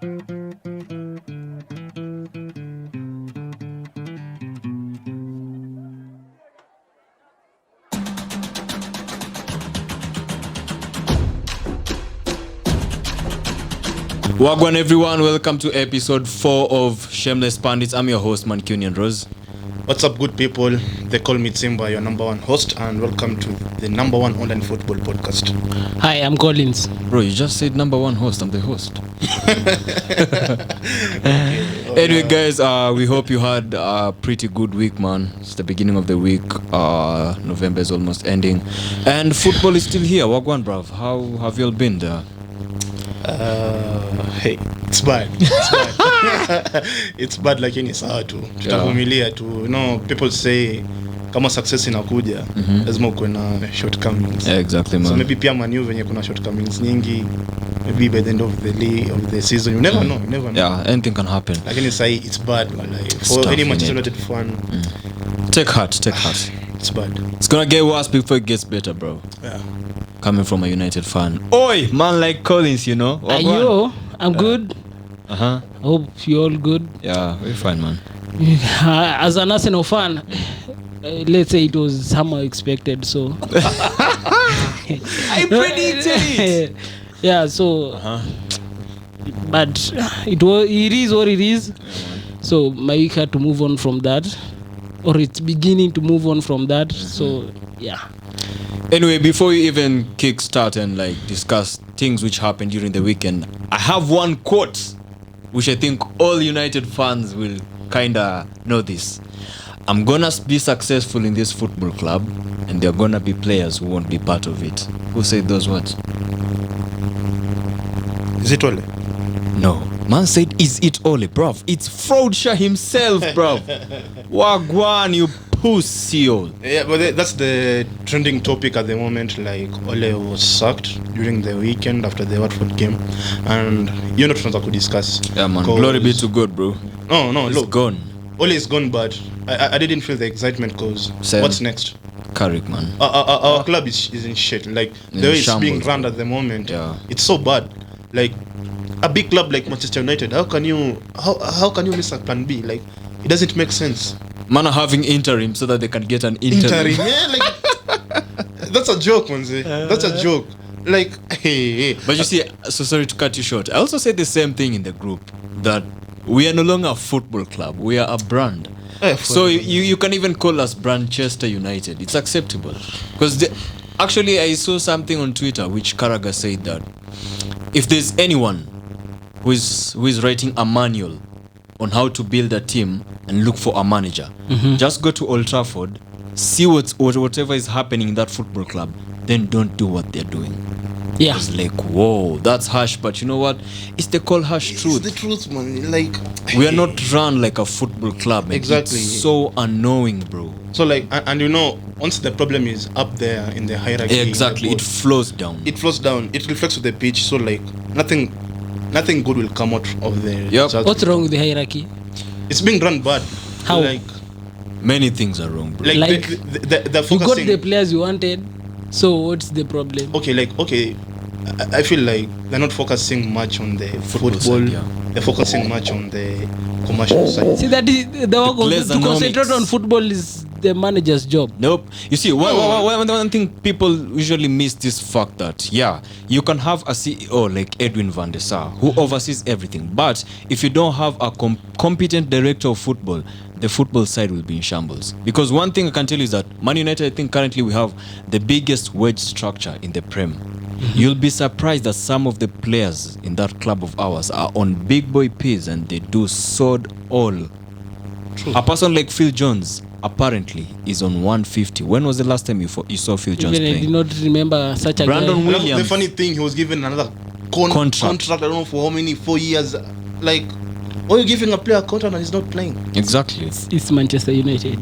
Wagwan everyone, welcome to episode 4 of Shameless Pandits. I'm your host Mancunian Rouze. What's up, good people? They call me Tsimbar, your number one host, and welcome to the number one online football podcast. Hi, I'm Collins. Bro, you just said number one host. I'm the host. Anyway, guys, we hope you had a pretty good week, man. It's the beginning of the week. November is almost ending, and football is still here. Wagwan, bruv. How have you all been there? Hey, it's bad. It's bad, lakini sawa tu. Tutavumilia tu. You know, people say kama success inakuja, lazima kuwe na shortcomings. Yeah, exactly, man. So maybe pia Man U venye kuna shortcomings nyingi, maybe by the end of the season, you never know. Yeah, anything can happen. Lakini say it's bad, like, for any Manchester United fan. Take heart. It's bad. It's gonna get worse before it gets better, bro. Yeah. Coming from a United fan. Oi, man like Collins, you know. Yo, I'm good. Uh-huh. Hope you're all good. Yeah, we're fine, man. As an Arsenal fan, let's say it was somehow expected, so. I predicted it. Yeah, so. But it is what it is. So my week had to move on from that. Or it's beginning to move on from that. So, yeah. Anyway, before you even kickstart and like discuss things which happened during the weekend, I have one quote which I think all United fans will kinda know this. I'm gonna be successful in this football club, and there are gonna be players who won't be part of it. Who said those words? Is it Ole? No. Man said, is it Ole, bruv? It's Fraudshire himself, bruv. Wagwan, you pussy. Yeah, but that's the trending topic at the moment. Like, Ole was sacked during the weekend after the Watford game, and you're not trying to discuss. Yeah, man. Glory be to God, bro. No, It's look, gone. Ole is gone, but I didn't feel the excitement because what's next? Carrick, man. Our club is in shit. Like, the way it's being run at the moment, it's so bad. Like, a big club like Manchester United, how can you miss a plan B? Like, it doesn't make sense. Man are having interim so that they can get an interim. Yeah, like that's a joke, manze. That's a joke. Like, hey. But you see, so sorry to cut you short. I also said the same thing in the group, that we are no longer a football club. We are a brand. So you can even call us Branchester United. It's acceptable. Because actually I saw something on Twitter which Carragher said that if there's anyone who is writing a manual on how to build a team and look for a manager, just go to Old Trafford, see whatever is happening in that football club, then don't do what they're doing. Yeah. It's like, whoa, that's harsh, but you know what? It's the cold harsh truth. It's the truth, man. Like, we are not run like a football club. Exactly. It's so annoying, bro. So like, and you know, once the problem is up there in the hierarchy, exactly, it flows down. It reflects to the pitch. So like, nothing good will come out of the. Yep. What's wrong with the hierarchy? It's being run bad. How? Like, many things are wrong, bro. like the focusing. You got the players you wanted. So what's the problem? Okay. I feel like they're not focusing much on the football. Side, They're focusing much on the commercial side. See, that is to concentrate on football is the manager's job. Nope. You see, one thing people usually miss this fact that, you can have a CEO like Edwin van der Sar who oversees everything. But if you don't have a competent director of football, the football side will be in shambles. Because one thing I can tell you is that Man United, I think currently we have the biggest wage structure in the Prem. You'll be surprised that some of the players in that club of ours are on big boy pays and they do sod all. True. A person like Phil Jones apparently is on 150. When was the last time you saw Phil Jones playing? I did not remember such a Brandon guy. Williams. The funny thing, he was given another contract. I don't know for how many, 4 years. Like, why are you giving a player a contract and he's not playing? Exactly. It's Manchester United.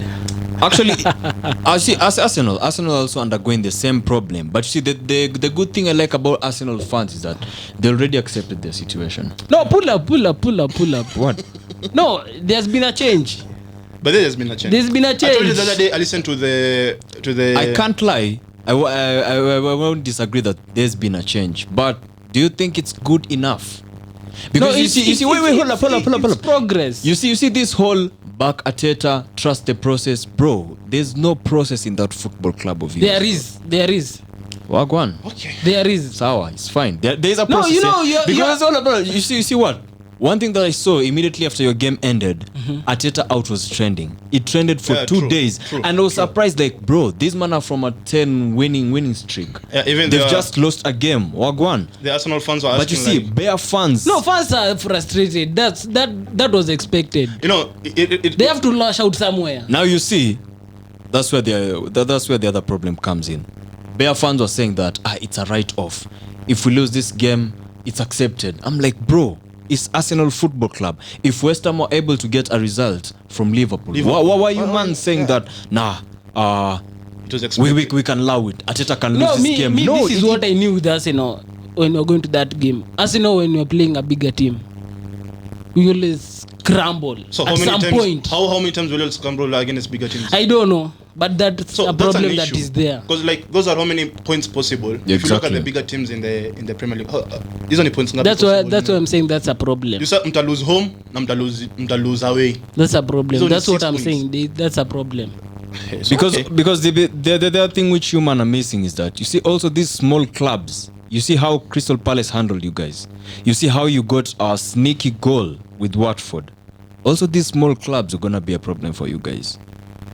Actually, I see Arsenal also undergoing the same problem. But you see, the good thing I like about Arsenal fans is that they already accepted their situation. No, pull up. What? No, there's been a change. But there's been a change. There's been a change. I told you the other day, I listened to the. I can't lie. I won't disagree that there's been a change. But do you think it's good enough? Because you see, wait, hold up. It's progress. You see this whole back Arteta, trust the process, bro. There's no process in that football club of yours. There is. Wagwan. Okay. There is. Sawa, it's fine. There's a No, process. you know, because all about you see what? One thing that I saw immediately after your game ended, Arteta out was trending. It trended for 2 days, and I was surprised. Like, bro, these men are from a 10 winning streak. Even they've just lost a game. Wagwan. The Arsenal fans were asking, but you see, like, bare fans. No, fans are frustrated. That was expected. You know, they have to lash out somewhere. Now you see, that's where the other problem comes in. Bare fans were saying that it's a write-off. If we lose this game, it's accepted. I'm like, bro. It's Arsenal Football Club. If West Ham were able to get a result from Liverpool. Why are you man saying that? Nah, it was expected. we can allow it. Arteta can lose this game. This is what I knew with Arsenal when we were going to that game. Arsenal, when we were playing a bigger team, we always scramble. So at some point. How many times will you scramble against bigger teams? I don't know, but that's a problem that is there. Because like those are how many points possible. Yeah, if you look at the bigger teams in the Premier League, these are the points. That's why I'm saying that's a problem. You said mta lose home, na mta lose away. That's a problem. That's what I'm points. saying. That's a problem. Because the other thing which you man are missing is that you see also these small clubs. You see how Crystal Palace handled you guys. You see how you got a sneaky goal with Watford. Also, these small clubs are gonna be a problem for you guys.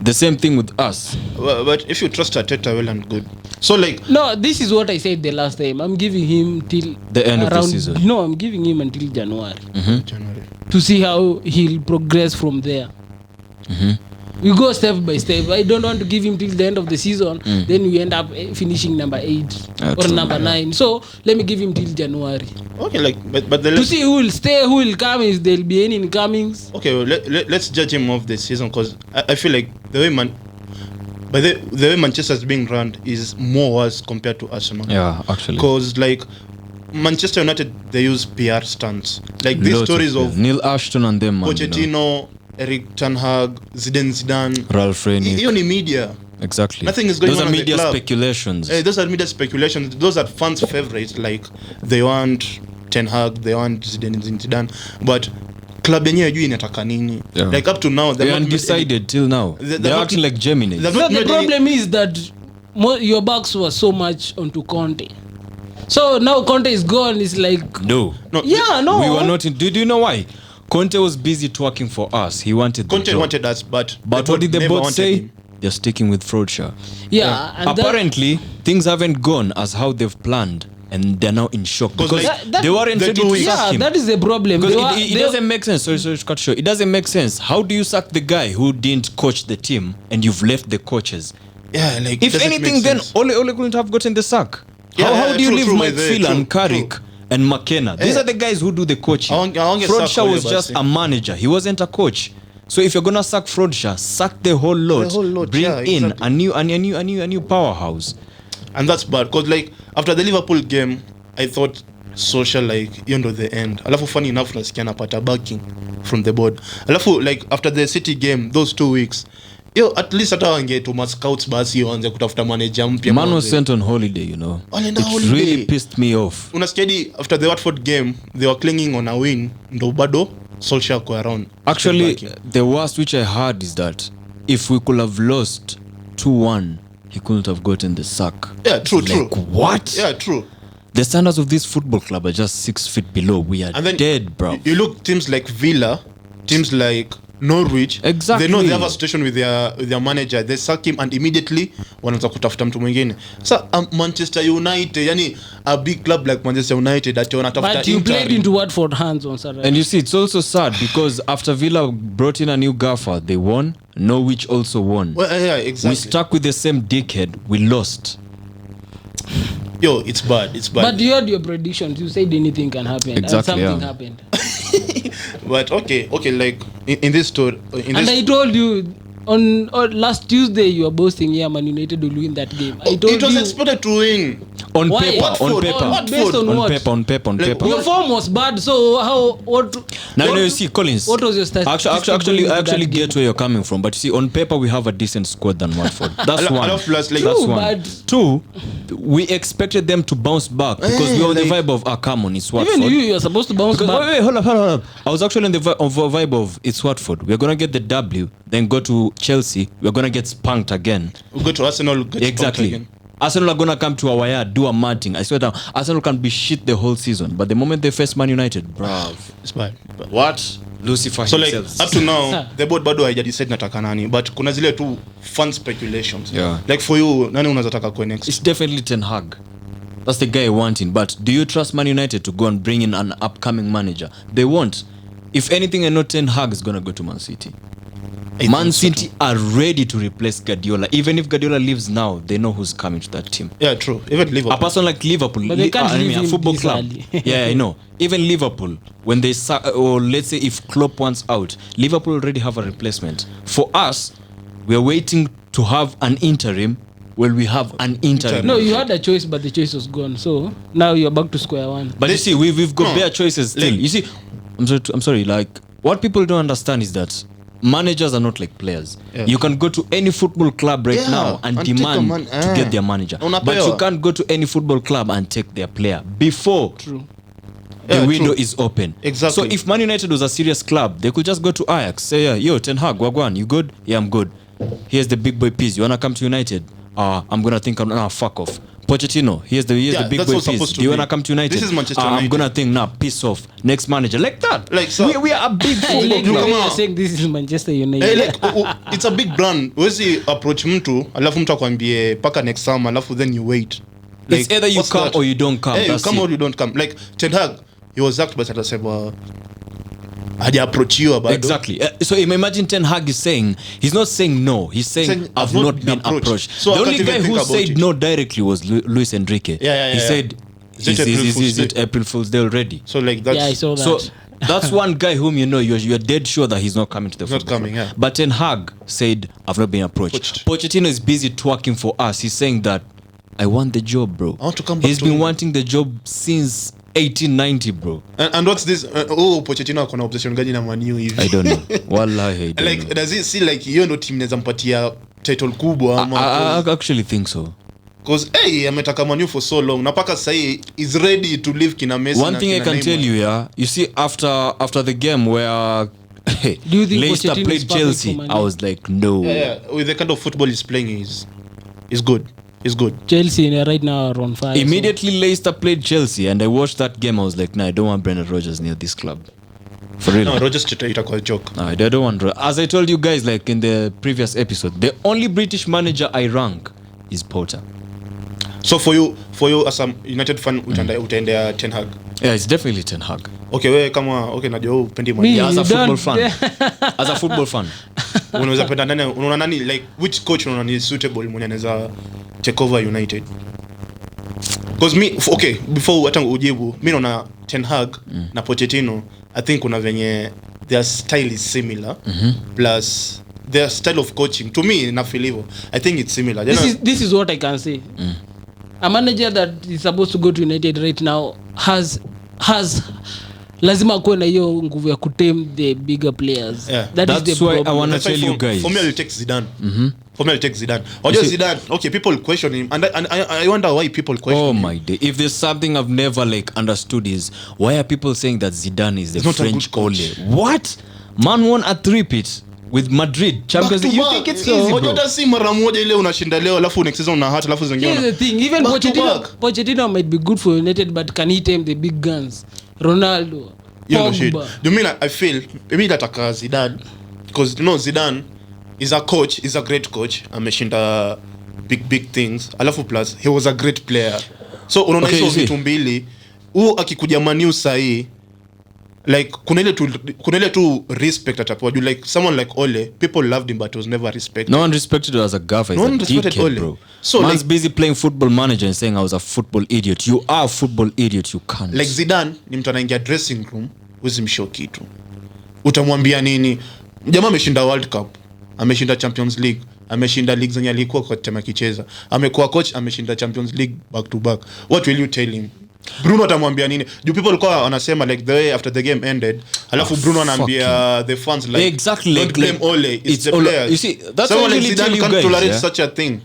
The same thing with us. But if you trust Arteta, well and good. So like, no, this is what I said the last time. I'm giving him till the end of the season. No, I'm giving him until January. January. To see how he'll progress from there. We go step by step. I don't want to give him till the end of the season. Then we end up finishing number 8 or number 9. So let me give him till January. Okay, like but to see who will stay, who will come, if there'll be any incomings. Okay, well, let's judge him off the season because I feel like the way Manchester is being run is more worse compared to Arsenal. Yeah, actually. Because like Manchester United, they use PR stunts. Like these stories of Neil Ashton and them, man, Pochettino, Eric Ten Hag, Zidane, Ralph Rangnick. Even in media. Exactly. Nothing is going those on are in media the club. speculations. Those are media speculations. Those are fans' favorites. Like they want Ten Hag, they want Zidane, but club yenyewe hajui inataka nini. Like up to now, they're undecided till now. They're acting like Gemini. The problem is that your backs were so much onto Conte. So now Conte is gone. It's like no. Yeah, no. We were not. Do you know why? Conte was busy twerking for us. He wanted the Conte job. wanted us, but what did the board say? They're sticking with Frodshire. Yeah. And apparently, things haven't gone as how they've planned, and they're now in shock because they weren't ready to sack him. That is the problem. It doesn't make sense. Sorry, to cut short. It doesn't make sense. How do you sack the guy who didn't coach the team and you've left the coaches? Yeah, like if anything, then Ole couldn't have gotten the sack. How do you leave Mike Phelan and Carrick and McKenna? These are the guys who do the coaching. Frodshire was just a manager. He wasn't a coach. So if you're gonna sack Frodshire, sack the whole lot. Bring in a new powerhouse. And that's bad because like after the Liverpool game, I thought social like you know the end. Alafu funny enough nasikia napata backing from the board. Alafu like after the City game, those 2 weeks, at least hata wangetuma scouts basi waanze kutafuta manager mpya. Man was sent on holiday, you know. It really pissed me off. Unasikia after the Watford game, they were clinging on a win. Ndo bado Solskjaer go around. Actually, the worst which I heard is that if we could have lost 2-1, he couldn't have gotten the sack. Yeah, true. What? Yeah, true. The standards of this football club are just 6 feet below. We are dead, bro. You look teams like Villa, teams like Norwich. Exactly. They know they have a situation with their manager. They sack him and immediately wanaanza kutafuta mtu mwingine. So Manchester United, yani a big club like Manchester United that wanatafuta. But you played into Watford hands on Saturday. And you see, it's also sad because after Villa brought in a new gaffer, they won. Norwich also won. Well, yeah, exactly. We stuck with the same dickhead. We lost. Yo, it's bad. But you had your predictions. You said anything can happen. Exactly, and something happened. But okay, like in this story. I told you on last Tuesday you were boasting Man United will win that game. I told it was you expected to win. On Why? paper, Watford? on paper. Watford? Based on what? On paper. Your form was bad, so Now you see, Collins. What was your statistic? I actually get where you're coming from, but you see, on paper we have a decent squad than Watford. That's one. That's one. But Two, we expected them to bounce back because we were on the vibe of come on, it's Watford. even you're supposed to bounce back. Wait, hold up. I was actually on the vibe of it's Watford. We're gonna get the W, then go to Chelsea. We're gonna get spanked again. We'll go to Arsenal. Get Exactly. again. Arsenal are gonna come to our yard, do a matting. I swear down. Arsenal can be shit the whole season, but the moment they face Man United, bruv. It's bad. What? Lucifer So like himself. up to now the board bado haijadecide nataka nani, but kuna zile tu fun speculations. Yeah. Like for you, nani unaweza taka kwa next? It's definitely Ten Hag. That's the guy wanting. But do you trust Man United to go and bring in an upcoming manager? They won't. If anything, I know Ten Hag is gonna go to Man City. Man City are ready to replace Guardiola. Even if Guardiola leaves now, they know who's coming to that team. Yeah, true. Even Liverpool. A person like Liverpool, But they can't leave a him football this club. early. Yeah, I know. Even Liverpool, when they or let's say if Klopp wants out, Liverpool already have a replacement. For us, we are waiting to have an interim. Well, we have an interim. No, you had a choice, but the choice was gone. So now you're back to square one. But you see, we've got No. bare choices still. Like- You see, I'm sorry. Like what people don't understand is that managers are not like players. Yeah. You can go to any football club right Yeah, now and and take demand to get their manager, Unapewa. but you can't go to any football club and take their player before True. the Yeah, window true. is open. Exactly. So if Man United was a serious club, they could just go to Ajax, say, yeah, yo, Ten Hag, Wagwan, you good? Yeah, I'm good. Here's the big boy piece. You wanna come to United? I'm gonna think, fuck off. Pochettino, here's the big that's boy what's piece. supposed to Do you be. wanna come to United? This is Manchester I'm United. gonna think, piss off. Next manager, like that. Like, so- we are a big I football like the club. way Come you're on. saying this is Manchester United. Hey, like it's a big brand. Wezi approach mtu alafu mtu akwambie paka next summer alafu then you wait. It's either you what's come that? or you don't come. Hey, you That's come it. or you don't come. Like Ten Hag, he was asked but atasema haja approach you about Exactly. So imagine Ten Hag is saying, he's not saying no. He's saying, I've not been approached. So I the only can't guy even who think about said it. no directly was Luis Enrique. Yeah. He said, Is it April Fool's is it Day? April Fool's Day already? So like that's Yeah, I saw that. So that's one guy whom you know you're dead sure that he's not coming to the Not football coming, club. yeah. But Ten Hag said, I've not been approached. Pochettino is busy twerking for us. He's saying that I want the job, bro. I want to come back He's to been him. wanting the job since 1890, bro. and what's this? Pochettino akona obsession gani na Man U hivi? I don't know. Wallahi, I don't Like know. does it see like hiyo ndo team inaweza mpatia title kubwa ama I actually think so. cause hey ametaka Man U for so long na paka sasa is ready to leave kina Messi. One na thing I kina can Neymar. tell you, yeah, you see, after the game where Do you think Leicester Pochettino is played perfect Chelsea, for Man U? I was like, no. Yeah, with the kind of football he's playing is good. It's good. Chelsea right now are on fire. Immediately Leicester played Chelsea, and I watched that game. I was like, nah, I don't want Brendan Rodgers near this club. For real. No, Rogers itakuwa a joke. I don't want. As I told you guys, like in the previous episode, the only British manager I rank is Potter. So for you as a United fan utaendea Ten Hag. Yeah, it's definitely Ten Hag. Okay, wewe kama najua upendi Man Me- U. Yeah, as a You football don't- fan. As a football fan. Unaweza penda nani? Unaona nani like which coach unaona ni suitable mwenye anaweza take over United? Because me okay, before hata ujibu, mimi naona Ten Hag na Pochettino, I think kuna venye their style is similar. Plus their style of coaching to me na feel hivyo. I think it's similar. This is what I can say. A manager that is supposed to go to United right now has lazima kuwe na hiyo nguvu ya kutame the bigger players. Yeah. That is That's the why I problem. wanna That's why tell you guys. For me, I'll take Zidane. For me, I'll take Zidane. Or Zidane. Okay, people question him, and I wonder why people question Oh him. my day! If there's something I've never like understood is why are people saying that Zidane is the He's not a French good coach. Ole? What? Man won a three-peat with Madrid Champions League. You think it's easy, bro? Hata si mara moja ile unashinda leo alafu next season una hata alafu zingine. Here's the thing. Even Back to Pochettino might be good for United, but can he tame the big guns? Ronaldo, Hiyo ndo shit. Pogba. Do you mean I feel maybe nataka Zidane because you know Zidane is a coach, is a great coach. Ameshinda big things. Alafu plus he was a great player. So unaona Okay, hizo you see. vitu mbili. Huo akikuja Man U sahi like kuna ile tu respect atapewa. You like someone like Ole, people loved him but was never respected. No one respected you as a gaffer. No He's one a respected dickhead, Ole. bro. So, Man's like- busy playing football manager and saying I was a football idiot. You are a football idiot. You can't. Like Zidane ni mtu anaingia dressing room, huwezi mshow kitu. Utamwambia nini? Jamaa ameshinda World Cup. ameshinda Champions League, ameshinda league zenye alikuwa kwa time akicheza, amekuwa coach, ameshinda Champions League back to back. What will you tell him? Bruno atamwambia nini? Do people walikuwa wanasema like the way after the game ended, alafu Bruno anaambia the fans like exactly, don't blame Ole, it's the players. You see, that's someone what like Zidane can't tolerate such a thing.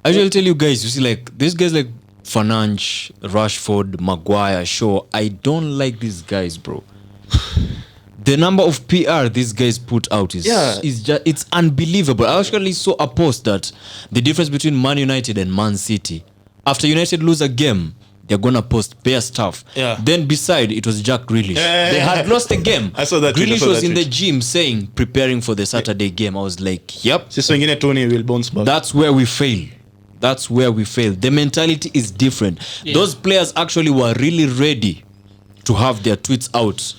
I will tell you guys, you see, like these guys like Fernandes, Rashford, Maguire, Shaw, I don't like these guys, bro. The number of PR these guys put out is just, it's unbelievable. I actually saw a post that the difference between Man United and Man City, after United lose a game, they're gonna post bare stuff. Then beside it was Jack Grealish. They had lost a game. I saw that. Grealish was in the gym saying, preparing for the Saturday game. I was like, yep. Sisi wengine Tony will bounce back. That's where we fail. That's where we fail. The mentality is different. Those players actually were really ready to have their tweets out.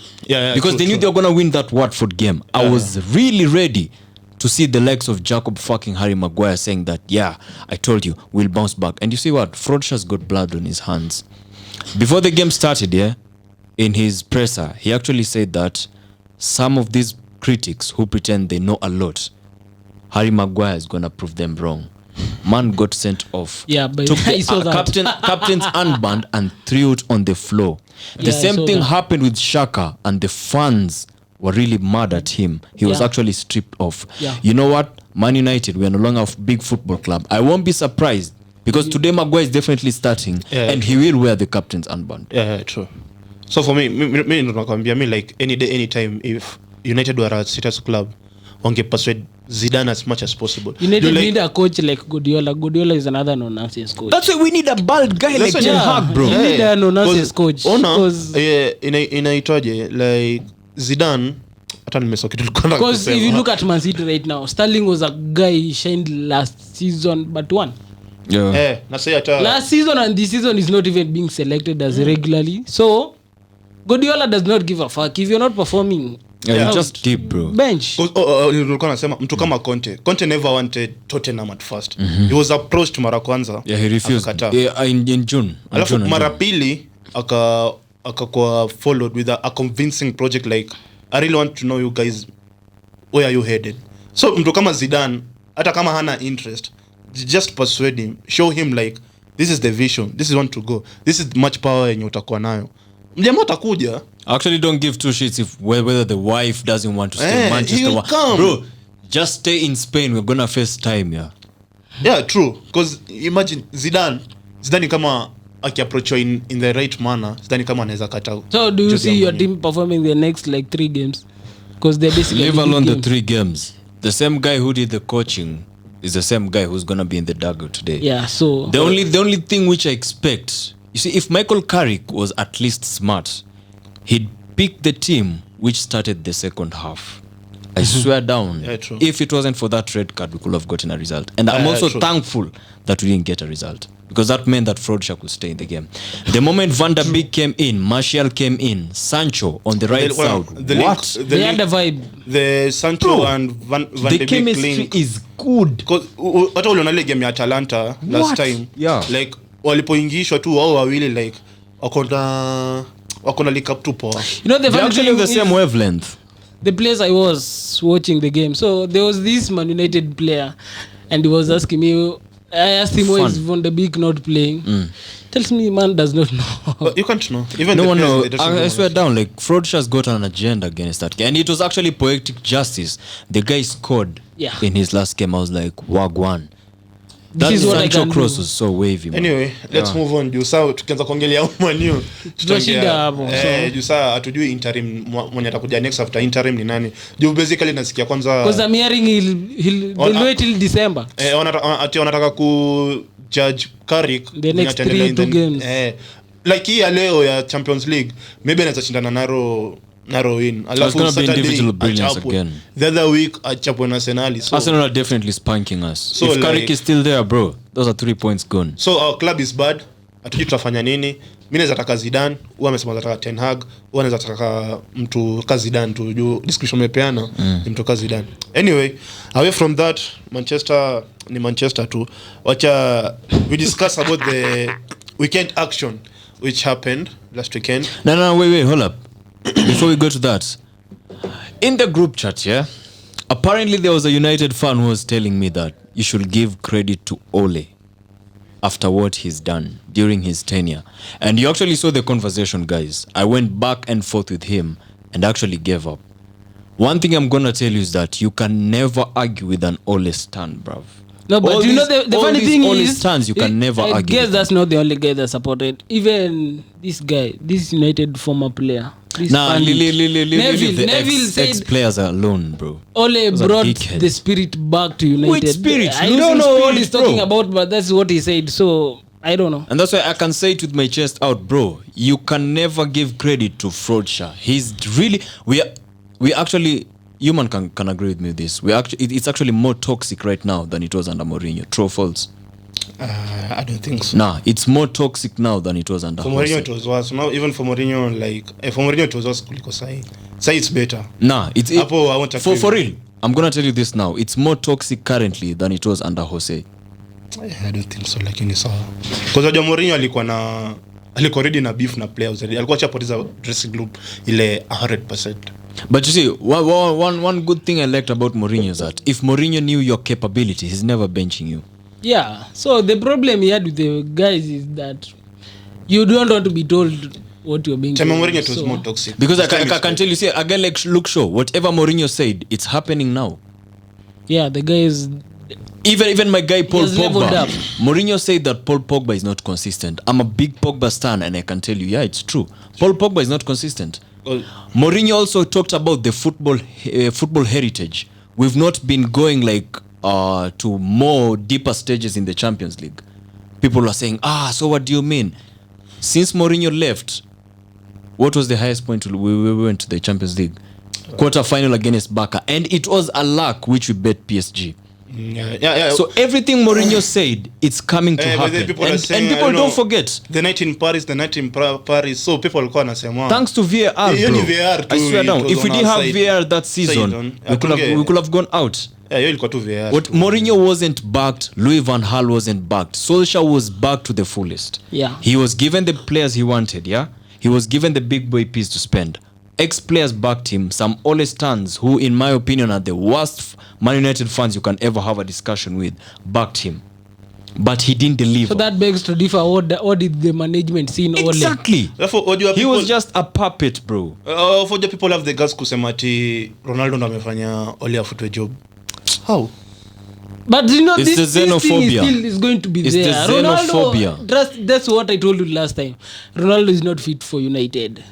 Because they knew they were going to win that Watford game. I was really ready to see the likes of Jacob fucking Harry Maguire saying that, I told you, we'll bounce back. And you see what? Frodshaw's got blood on his hands. Before the game started, in his presser, he actually said that some of these critics who pretend they know a lot, Harry Maguire is going to prove them wrong. Man got sent off. But took I saw that. Captain's armband and threw it on the floor. The same thing happened with Xhaka, and the fans were really mad at him. He was actually stripped off. You know what? Man United, we are no longer a big football club. I won't be surprised because today Maguire is definitely starting and he will wear the captain's armband. True. So for me nakwambia me like any day anytime if United were a status club, wange persuade Zidane as much as possible. You need a coach like Guardiola. Guardiola is another no-nonsense coach. That's why we need a bald guy like Ten Hag, bro. You need a no-nonsense coach. Inaitwaje like Zidane hata nimesoka kitu tulikuwa because if you look at Man City right now, Sterling was a guy he shined last season but one. Na say hata last season and this season is not even being selected as regularly. So Guardiola does not give a fuck if you're not performing. You're just deep, bro. Bench. Nilikuwa nasema mtu kama Conte never wanted Tottenham at first. He was approached mara kwanza. He refused. In June. Alafu mara pili akakuwa followed with a convincing project like I really want to know you guys where are you headed. So mtu kama Zidane hata kama hana interest, just persuade him, show him like this is the vision, this is want to go, this is much power yenye utakuwa nayo. Mjamaa atakuja. Actually don't give two shits if whether the wife doesn't want to stay in Manchester. Bro, just stay in Spain, we're gonna face time. True, because imagine Zidane kama akiapproachwa in the right manner, Zidane kama anaweza kata. So do you see your team performing the next like 3 games? Because they're basically leave alone the 3 games. The same guy who did the coaching is the same guy who's gonna be in the dugout today. So the only thing which I expect, you see, if Michael Carrick was at least smart, he'd pick the team which started the second half. I swear down, if it wasn't for that red card, we could have gotten a result. And I'm also thankful that we didn't get a result because that meant that Frodshawk could stay in the game. The moment Van der Beek came in, Martial came in, Sancho on the right side. They had a vibe. The Sancho and Van der Beek chemistry link is good. Because hata uliona ile game ya Atalanta last time, like walipoingishwa tu wao wawili like wakona link up to power. You know they're actually on the same wavelength. The players I was watching the game, so there was this Man United player and he was asking me, I asked him why is Van der Beek not playing. Tells me man does not know. You can't know. Even no one knows. I swear down, like Frodshaw's got an agenda against that guy, and it was actually poetic justice. The guy scored in his last game. I was like, wagwan. That is what Sancho cross was so wavy, man. Anyway, let's move on. Jusa tukianza kuongelea Man U. Tutashinda hapo. Jusa hatujui interim mwenye atakuja next after interim ni nani. Juu basically nasikia kwanza because I'm hearing he'll wait till December. Wanataka ku judge Carrick the next 3 games. Like hii leo ya Champions League, maybe anaweza shindana narrow in. Alafu Saturday again. The other week achapwe na Arsenal. So Arsenal are definitely spanking us. So if Carrick is still there, bro, those are 3 points gone. So our club is bad. Hatujui tutafanya nini. Mimi naweza taka Zidane, huwa amesema nataka Ten Hag, huwa naweza taka mtu kazi Zidane tu. Juu description umepeana ni mtu kazi Zidane. Anyway, away from that, Manchester ni Manchester tu. Wacha we discuss about the weekend action which happened last weekend. No, wait, hold up. Before we go to that, in the group chat, Apparently there was a United fan who was telling me that you should give credit to Ole after what he's done during his tenure. And you actually saw the conversation, guys. I went back and forth with him and actually gave up. One thing I'm going to tell you is that you can never argue with an Ole stand, bruv. No, but all you know these, the funny thing Ole is, stands, you can never I argue. guess that's not the only guy that supported. Even this guy, this United former player. Nah, Neville said ex-players are alone, bro. Ole Those are brought dickheads. the spirit back to United. Which spirit? I You don't know spirit, what he's bro. talking about, but that's what he said. So I don't know. And that's why I can say it with my chest out, bro. You can never give credit to Solskjaer. He's really we actually human can agree with me with this. It's actually more toxic right now than it was under Mourinho. True or false? I don't think so. Nah, it's more toxic now than it was under For Jose. Mourinho it was worse. Now even for Mourinho, for Mourinho it was worse kuliko sahi. Sahi it's better. Nah, Hapo I won't agree for with real. I'm gonna tell you this now. It's more toxic currently than it was under Jose. I don't think so, lakini sawa. Because wajua Mourinho alikuwa ready na beef na players. Alikuwa chapoteza dressing room ile 100%. But you see, one good thing I liked about Mourinho is that if Mourinho knew your capability, he's never benching you. Yeah. So the problem he had with the guys is that you don't want to be told what you're being told. Mourinho it was more toxic. Because I can tell you, see, a guy like Luke Shaw, whatever Mourinho said, it's happening now. Yeah, the guy is... Even my guy Paul has leveled Pogba. up. Mourinho said that Paul Pogba is not consistent. I'm a big Pogba stan, and I can tell you, yeah, it's true. Paul Pogba is not consistent. Mourinho also talked about the football heritage. We've not been going to more deeper stages in the Champions League. People are saying, so what do you mean? Since Mourinho left, what was the highest point we went to the Champions League? Quarter final against Barca, and it was a luck which we bet PSG. Yeah. So everything Mourinho said, it's coming to happen. People and people don't forget. The night in Paris. So people walikuwa wanasema. Thanks to VAR, bro. VAR I swear down. If we didn't have VAR that season, we could have gone out. Yeah, ilikuwa tu VAR. What Mourinho wasn't backed, Louis van Gaal wasn't backed. Solskjaer was backed to the fullest. Yeah. He was given the players he wanted, yeah? He was given the big boy piece to spend. Ex-players backed him. Some Ole stans, who in my opinion are the worst Man United fans you can ever have a discussion with, backed him. But he didn't deliver. So that begs to differ. What did the management see in Ole? Exactly. He was just a puppet, bro. For the people have the guts kusema ati Ronaldo ndo amefanya Ole afutwe job. How? But you know, it's this the xenophobia. thing is still is going to be it's there. The xenophobia. Ronaldo, that's what I told you last time. Ronaldo is not fit for United.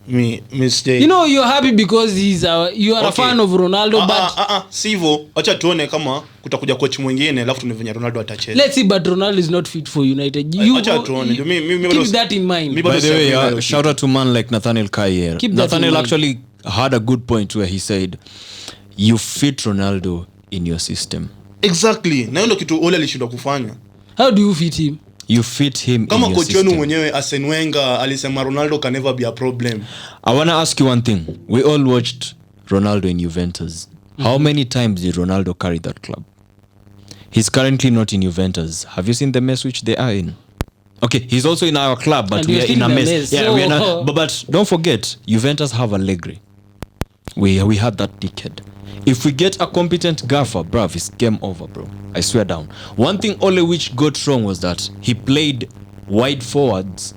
Mistake. You know, you're happy because you are a fan of Ronaldo, but sivyo, acha tuone kama kutakuja coach mwingine alafu tunavenya Ronaldo atacheza. Let's see, but Ronaldo is not fit for United. Acha tuone. Keep that in mind. By the way, shout out to man like Nathaniel Kayer. Nathaniel actually had a good point where he said, you fit Ronaldo in your system. Exactly. Na ndio kitu Ole alishindwa kufanya. How do you fit him? You fit him kama in your coach wenu system. mwenyewe Arsene Wenger alisema Ronaldo can never be a problem. I want to ask you one thing. We all watched Ronaldo in Juventus. How many times did Ronaldo carry that club? He's currently not in Juventus. Have you seen the mess which they are in? Okay, he's also in our club, but And we are in a mess. Yeah, so we are not, but don't forget, Juventus have Allegri. We had that dickhead. If we get a competent gaffer, bruv, it's game over, bro. I swear down. One thing Ole which got wrong was that he played wide forwards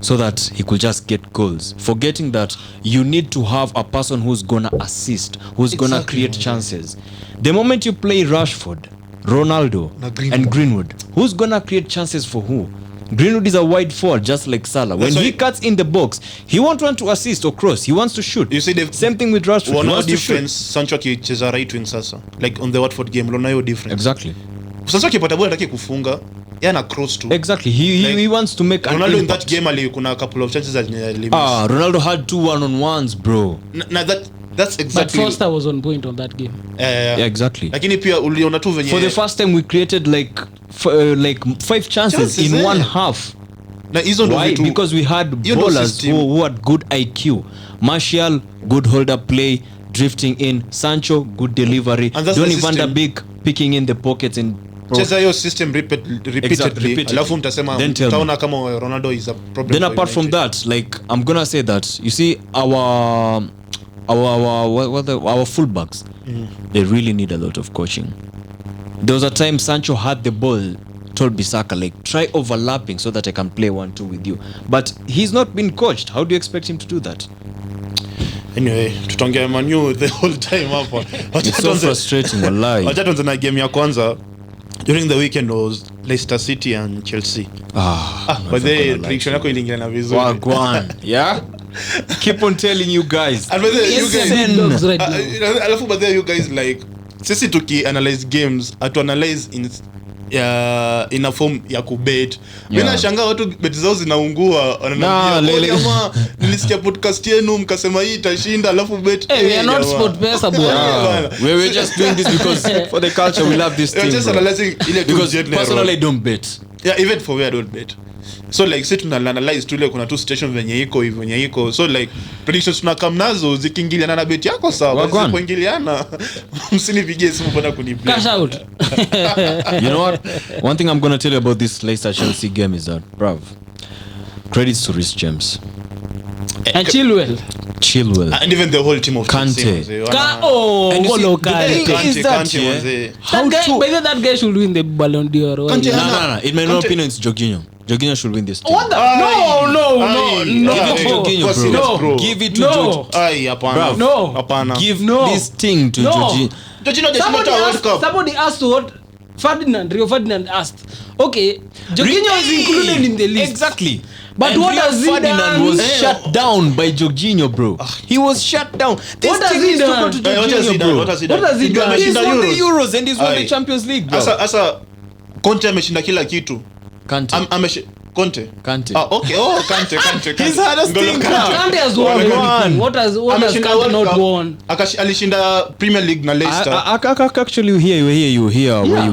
so that he could just get goals, forgetting that you need to have a person who's gonna assist, who's gonna create chances. The moment you play Rashford, Ronaldo, and Greenwood, who's gonna create chances for who? Greenwood is a wide forward, just like Salah. When he cuts in the box, he won't want to assist or cross. He wants to shoot. You see the same thing with Rashford. One He wants difference. to shoot. Sancho akicheza right wing sasa, like on the Watford game, unaona hiyo difference. Exactly. Sancho akipata ball hataki kufunga, yeye ana cross tu. Exactly. He wants to make an Ronaldo impact. in that game kuna a couple of chances that limits. Ronaldo had 2 one-on-ones, bro. That's exactly. But Foster was on point on that game. Yeah, exactly. Lakini pia uliona tu venye for the first time we created like 5 chances in one half. Na hizo ndo Why? vitu. Because we had bowlers who had good IQ. Martial, good hold-up play, drifting in. Sancho, good delivery. Donny van der Beek picking in the pockets and cheza hiyo system repeatedly. Alafu mtasema mtaona kama Ronaldo is a problem. Then apart from that, like I'm gonna say that you see our our fullbacks, they really need a lot of coaching. There was a time Sancho had the ball, told Bissaka, like, try overlapping so that I can play 1-2 with you. But he's not been coached. How do you expect him to do that? Anyway, tutaongea Manu the whole time hapa. It's so frustrating, wallahi. Wacha tuanze na game ya kwanza. During the weekend was Leicester City and Chelsea. But the prediction yako iliingana vizuri. Wagwan, yeah? Keep on telling you guys. And but you guys, right alafu but you guys like sisi tuki analyze games, atu analyze in a form ya kubet. Mimi nashangaa watu bet zao zinaungua, wananiambia jamaa nilisikia podcast yenu mkasema hii itashinda alafu bet. Hey, we are not sport pesa bwana. We're just doing this because for the culture we love this thing. Just analyzing ile because personally I don't bet. Yeah, even for me I don't bet. So like sit tuna analyze tu ile kuna two situations venye iko hivyo venye iko. So like predictions tunakam nazo zikiingiliana na bet yako sawa, zisipoingiliana msinipigie simu bwana kuniplay. Cash out. You know what? One thing I'm going to tell you about this Leicester Chelsea game is that, bruv, credits to Rouze James. And Chilwell. And even the whole team of Kante. That guy should win the Ballon d'Or. No. In my opinion, it's Jorginho. Jorginho should win this team. What the? No. Give it to Jorginho, bro. Give it to Jorginho. Hapana. No. Hapana. Give this thing to Jorginho. Jorginho just not a World Cup. Somebody asked what Rio Ferdinand asked. Okay, Jorginho is included in the list. Exactly. But what has he Ferdinand done? was shut down by Jorginho, bro. He was shut down. What has he done? What has he done? What has he done? He's won the Euros and he's won the Champions League, bro. Asa Conte ameshinda kila kitu. Kante. Kante. Okay. Kante. He's had a sting. Kante has won everything. What has Kante not won? Alishinda Premier League na Leicester. Actually, we hear where you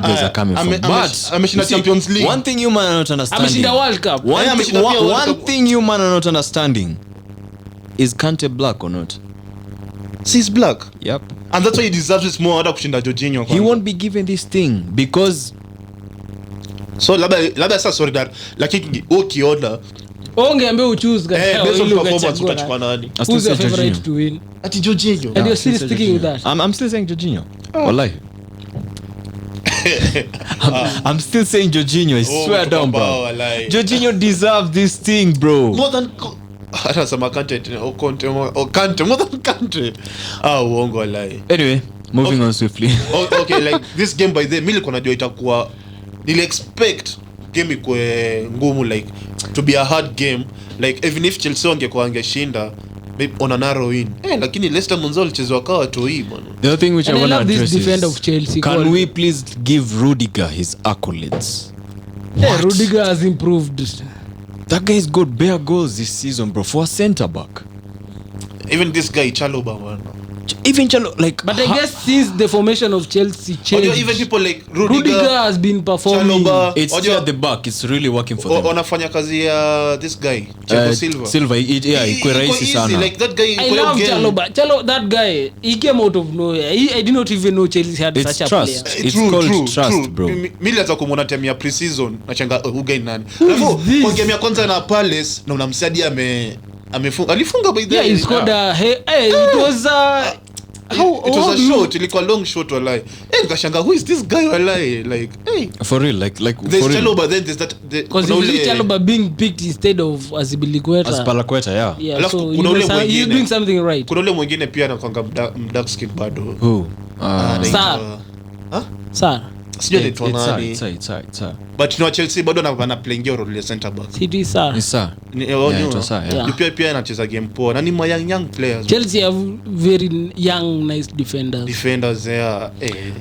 guys are coming from. But ameshinda Champions League. One thing you man are not understanding. Ameshinda World Cup. One thing you man are not understanding. Is Kante black or not? He's black. Yep. And that's why he deserves it more hata kushinda Jorginho. He won't be given this thing because so labda sasa sorry that lakini ukiona ongeambia uchoose guys. Based on performance utachukua nani? Who's your favorite to win? Ati Jorginho. And you're still sticking with that? I'm still saying Jorginho. Wallahi. I'm still saying Jorginho. I swear down, bro. Jorginho deserves this thing, bro. More than atasema Kante or Conte or Kante more than Kante. Uongo wallahi. Anyway, moving on swiftly. Okay, like this game by the mimi nilikuwa najua itakuwa nili expect game ikwe ngumu, like to be a hard game, like even if Chelsea wangekuwa angeshinda maybe on a narrow win, lakini Leicester mwanzo alichezwa kawa toi bwana. The other thing which I want to address this defender of Chelsea, can we please give Rudiger his accolades? Yeah, Rudiger has improved. That guy's got bare goals this season, bro, for a centre back. Even this guy Chalobah, man. Even like, but I guess since the formation of Chelsea changed, even people like Rudiger has been performing. Chalobah, it's still at the back. It's really working for them. Wanafanya kazi ya this guy Silva. Iko rahisi sana. Like that guy. I love Chalobah. That guy, he came out of nowhere. I did not even know Chelsea had such a player. It's called trust, bro. Mimi nilianza kumuona time ya pre-season nachanga who guy nani. Alafu kwa game ya kwanza na Palace na unamsaidia alifunga by the way. Yeah, he scored it was it was a shot, ilikuwa long shot wallahi. Nikashanga who is this guy wallahi, like for real, like there's for Chalobah, then there's that because Chalobah being picked instead of Azpilicueta, yeah, so he's doing something right. Kuna ule mwingine pia anakwanga dark skin bado. Who? Sir. Sijui ni nani. It's but you know Chelsea bado anaplayingia role ya center back. City sir. Pia anacheza game poa. Na ni young players. Chelsea have very young nice defenders there.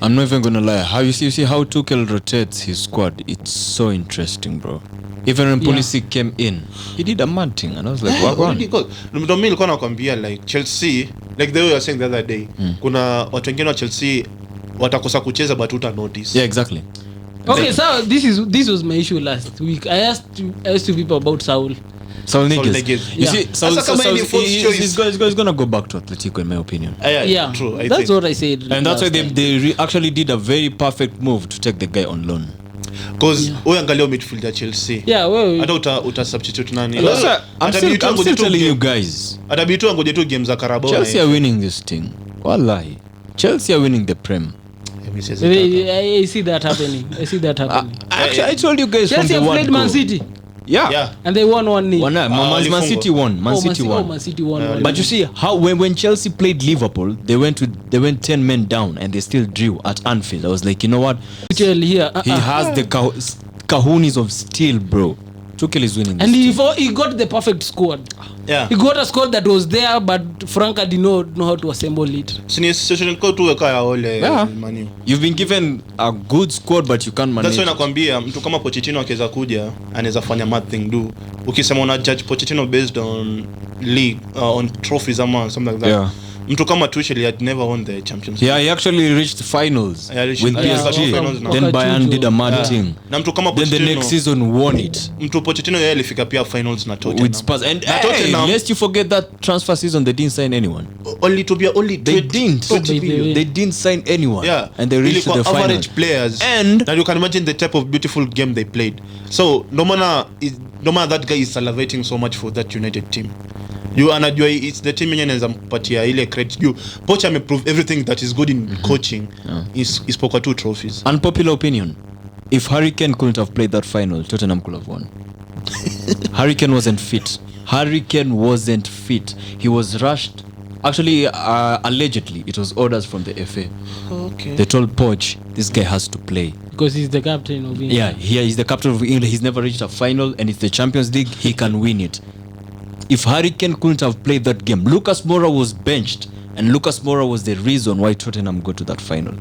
I'm not even gonna lie. How you see how Tuchel rotates his squad? It's so interesting, bro. Even when Pulisic came in, he did a mad thing and I was like, what? Ndio mimi nilikuwa nakwambia like Chelsea, like the way you were saying the other day, kuna watu wengine wa Chelsea watakosa kucheza but uta notice. Yeah, exactly. Okay, so this was my issue last week. I asked you people about Saul Niguez. You see, he's gonna go back to Atletico in my opinion. Yeah, true. That's what I said. And that's why they actually did a very perfect move to take the guy on loan. Because wewe angalia midfield ya Chelsea. Yeah, wewe. Hata uta substitute nani? I'm still telling you guys. Atabitua ngoje tu games za Carabao. Chelsea are winning this thing. Wallahi. Chelsea are winning the Prem. I see that happening. Actually, I told you guys Chelsea from the played Man City. Yeah. And they won 1-0. Man City won. Man City won. But you see how when Chelsea played Liverpool, they went 10 men down and they still drew at Anfield. I was like, you know what? He has the kahunis of steel, bro. Tuchel is winning. And he got the perfect squad. Yeah. He got a squad that was there, but Franca did not know how to assemble it. You've been given a good squad, but you can't manage. That's why nakwambia mtu kama Pochettino akiweza kuja anaweza fanya mad thing do. Ukisema una judge Pochettino based on league on trophies ama something like that. Yeah. Mtu kama Tuchel had never won the Champions League. Yeah, he actually reached finals with PSG. Then Bayern did a mad thing. Na mtu kama Pochettino, then the next season won it. Mtu Pochettino yeye alifika pia finals na Tottenham. With Spurs. And lest you forget that transfer season they didn't sign anyone. They didn't sign anyone. Yeah. And they reached the final. Average players. And now you can imagine the type of beautiful game they played. So no matter that guy is salivating so much for that United team. You anajua it's the team yenye inaweza mpatia ile credit. Poch ameprove everything that is good in coaching. Is poker 2 trophies. Unpopular opinion. If Harry Kane couldn't have played that final, Tottenham could have won. Harry Kane wasn't fit. He was rushed. Actually, allegedly, it was orders from the FA. Okay. They told Poch, this guy has to play. Because he's the captain of England. Yeah, he's the captain of England. He's never reached a final, and it's the Champions League. He can win it. If Harry Kane couldn't have played that game, Lucas Moura was benched, and Lucas Moura was the reason why Tottenham got to that final.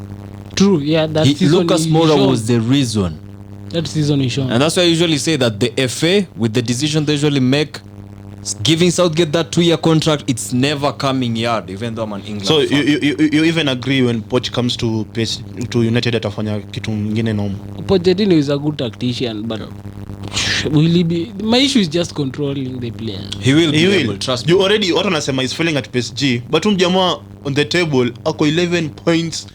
True, yeah. Lucas Moura was the reason. That season is shown. And that's why I usually say that the FA, with the decision they usually make, giving Southgate that 2-year contract, it's never coming yard, even though I'm an England so fan. you even agree when Poch comes to United atafanya kitu ngine nomo? Pochettino is a good tactician, but will he be? My issue is just controlling the players. He will. Trust me. You already watu nasema is failing at PSG, but jamaa on the table ako 11 points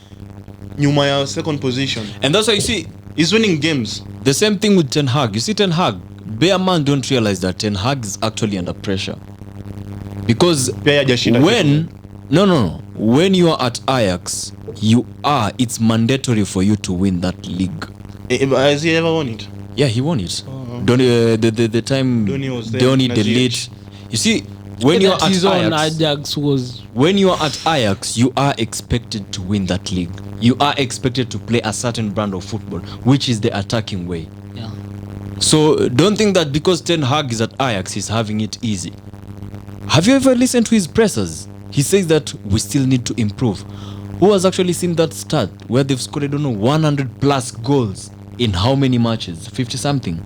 nyuma ya second position. And that's why you see he's winning games. The same thing with Ten Hag. You see Ten Hag, bare man don't realize that Ten Hag is actually under pressure. Because when you are at Ajax, it's mandatory for you to win that league. Has he ever won it? Yeah, he won it. The time Donny delete. You see, when you are at Ajax, you are expected to win that league. You are expected to play a certain brand of football, which is the attacking way. Yeah. So don't think that because Ten Hag is at Ajax, he's having it easy. Have you ever listened to his pressers? He says that we still need to improve. Who has actually seen that stat where they've scored, I don't know, 100 plus goals in how many matches? 50 something.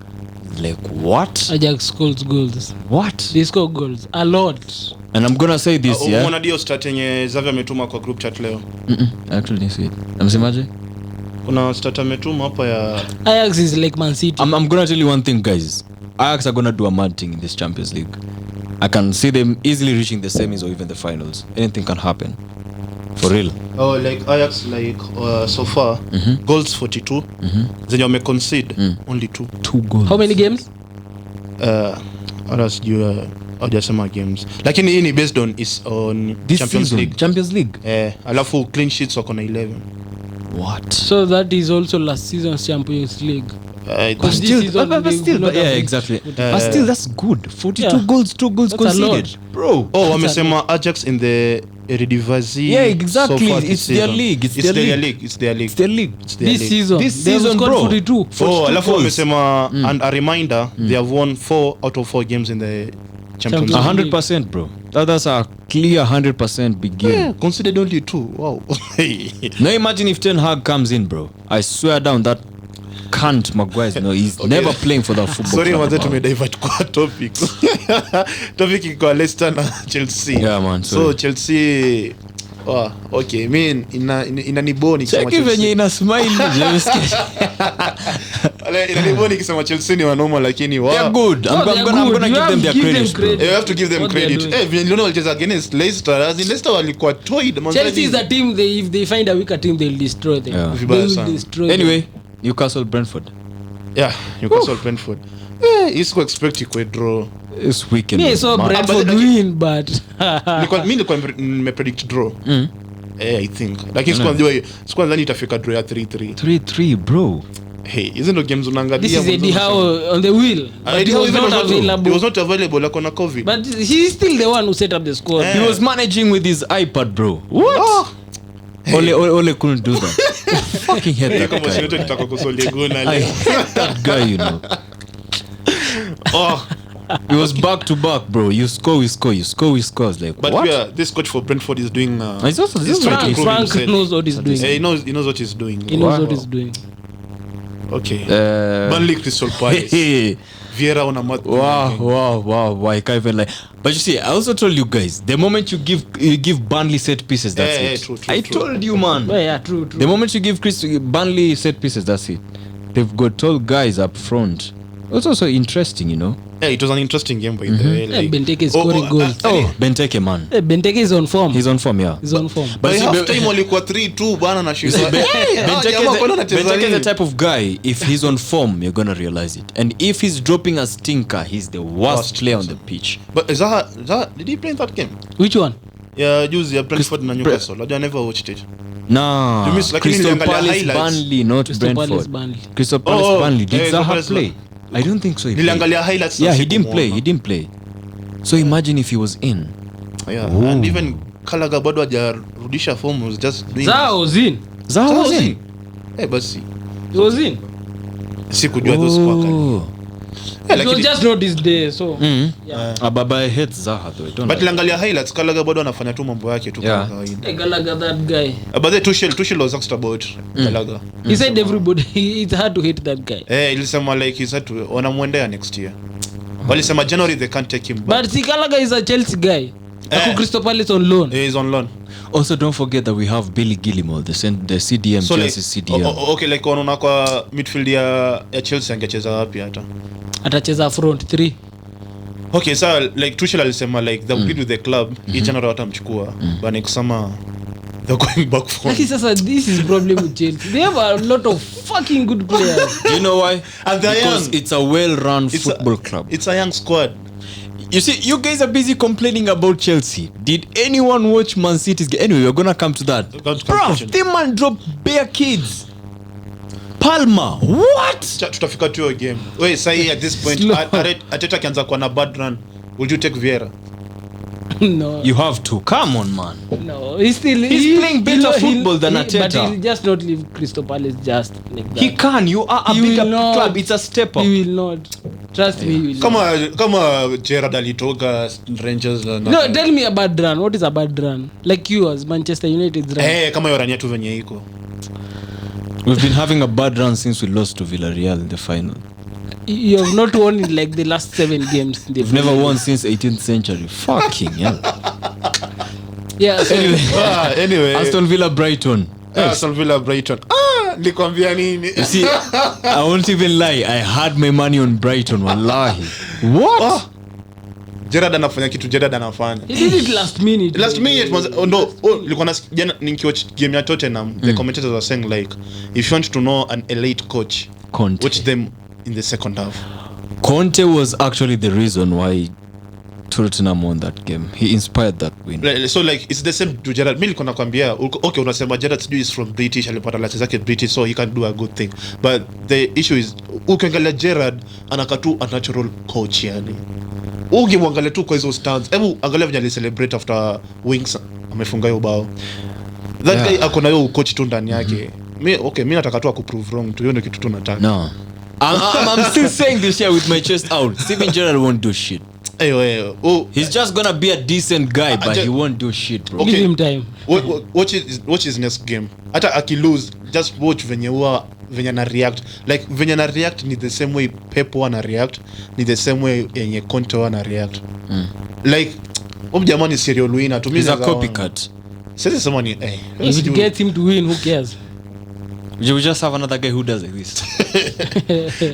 Like what? Ajax scores goals. What? They score goals a lot. And I'm gonna say this, yeah. Umeona dio stat yenye Xavi ametuma kwa group chat leo? Actually didn't see it. Amsemaje? Kuna stat ametuma hapa ya Ajax is like Man City. I'm gonna tell you one thing, guys. Ajax are gonna do a mad thing in this Champions League. I can see them easily reaching the semis or even the finals. Anything can happen. For real. Oh, like Ajax, like so far, goals 42. Then you may concede only 2 goals. How many games? Others you hajasema games. Lakini hii ni based on this Champions season, League. Champions League. Alafu clean sheets wako na 11. What? So that is also last season's Champions League. But still, yeah, exactly. But still, that's good. 42 goals, 2 goals that's conceded, bro. Oh, wamesema Ajax in the Eredivisie. Yeah, exactly. So it's their league. It's their league. This season, bro. 42. Alafu wamesema, and a reminder, they have won 4 out of 4 games in the Champions League. 100%, bro. That's a clear 100% big game. Yeah, considered only 2. Wow. Now imagine if Ten Hag comes in, bro. I swear down that can't Maguire. No, he's never playing for that football. Sorry, was to me divert kwa topic. Topic iko Leicester na Chelsea. Yeah, man. So Chelsea, okay. I mean inaniboni kusema Chelsea. Venye ina smile inaniboni kusema Chelsea ni wanoma lakini wow. They're good. I'm gonna give them their credit. You have to give them credit. Vile niliona walicheza against Leicester. As in Leicester walikuwa toyed. Chelsea is a team if they find a weaker team they'll destroy them. Yeah. They will destroy anyway, them. Newcastle Brentford. Yeah, Newcastle Brentford. Is to expect you draw. This weekend. Me so Brentford win but nilikuwa predict draw. I think. Like sikuwa ndani itafika draw ya 3-3. 3-3 bro. Hey, isn't the games unaangalia? This is Eddie Howe on the wheel. He was not available like on a COVID. But he's still the one who set up the squad. He was managing with his iPad, bro. What? Oh. Hey. Ole couldn't do that. Fucking hate that guy. I hate that guy, you know. It was back to back, bro. You score, we score. You score, we score. Like, but what? Yeah, this coach for Brentford is doing. He's also Frank knows what he's doing. He knows what he's doing. He knows what he's doing. Okay. Burnley Crystal Palace. Vieira on a mat. Wow. I can't even lie. But you see, I also told you guys, the moment you give Burnley set pieces, that's it. True, I told you, man. Yeah, true. The moment you give Burnley set pieces, that's it. They've got tall guys up front. It's also interesting, you know. Yeah, it was an interesting game by the way. Like, Benteke is scoring goals. Benteke, man. Benteke is on form. He's on form, yeah. He's on form. But half time walikuwa 3-2 bana na shida. Benteke is the type of guy, if he's on form, you're gonna realize it. And if he's dropping a stinker, he's the worst player on the pitch. But Zaha, did he play in that game? Which one? Yeah, Rouze, Brentford na Newcastle. I never watched it. Nah. You miss like Crystal Palace Burnley, not Brentford. Crystal Palace Burnley. Did Zaha play? I don't think so. Niliangalia highlights. Yeah, he didn't play. So imagine if he was in. Yeah, and even Kalaga bado hajarudisha form, was just doing. Zaha was in. Basi. He was in. Sikujua those kwaka. It was just not this day, so. Baba I hate Zaha though. But niliangalia highlights, Kalaga bado anafanya tu mambo yake tu kama kawaida. Gallagher, that guy. But the Tuchel was asked about Kalaga. He said everybody, it's hard to hate that guy. Ilisema like he's had to wanamwendea next year. Walisema January they can't take him back. But see, Gallagher is a Chelsea guy. Crystal Palace on loan. He's on loan. Also don't forget that we have Billy Gilmore, the CDM, so Chelsea CDM. Okay, like wanaona kwa midfield ya Chelsea angecheza wapi hata? Atacheza front 3. Okay, so like Tuchel alisema like they will with the club each January watamchukua. But next summer they're going back for. Like this is problem with Chelsea. They have a lot of fucking good players. Do you know why? And because it's a well-run football club. It's a young squad. You see, you guys are busy complaining about Chelsea. Did anyone watch Man City's game? Anyway, we're gonna come to that. Bro, they man dropped bare kids. Palmer, what? Tutafika to your game. Wait, say at this point, Ateta kianza kwa na bad run. Would you take Vieira? No. You have to. Come on, man. No, he's playing better football than Ateta. But he'll just not leave Crystal Palace just like that. He can. You are a bigger club. It's a step up. He will not. Trust me, he will not. Kama Gerrard alitoka Rangers. No, tell me a bad run. What is a bad run? Like yours, Manchester United's run. Kama yorania tu venye iko. We've been having a bad run since we lost to Villarreal in the final. You have not won in like the last 7 games. We've never won since 18th century. Fucking hell. Yeah, so anyway. Aston Villa Brighton. Nikwambia nini? You see, I won't even lie. I had my money on Brighton, wallahi. What? Gerrard anafanya kitu Gerrard anafanya. He did it last minute. Nilikuwa nikiwatch game ya Tottenham, the commentators were saying like, if you want to know an elite coach, Conte. watch them in the second half. Conte was actually the reason why Tottenham won that game. He inspired that win. So like it's the same to Gerrard. Mimi nilikuwa nakwambia okay, unasema Gerrard is from British, alipata license yake British, so he can do a good thing. But the issue is ukiangalia Gerrard anakatu a natural coach yani. Ukimwangalia tu kwa hizo stands. Hebu angalia vile ali celebrate after Wings amefunga hiyo bao. That guy akona hiyo coach tu ndani yake. Mimi nataka tu akuprove wrong tu, hiyo ndio kitu tunataka. No. I'm still saying this here with my chest out. Steven Gerrard won't do shit. He's just gonna be a decent guy, but he won't do shit, bro. Okay. Give him time. Watch his next game. Hata akilose, just watch venye na react. Like venye na react ni the same way Pep wana react, ni the same way yenye Conte wana react. Like jamani serial winner to me. He's a copycat. Sasa someone if it gets him to win, who cares? We just have another guy who does like this.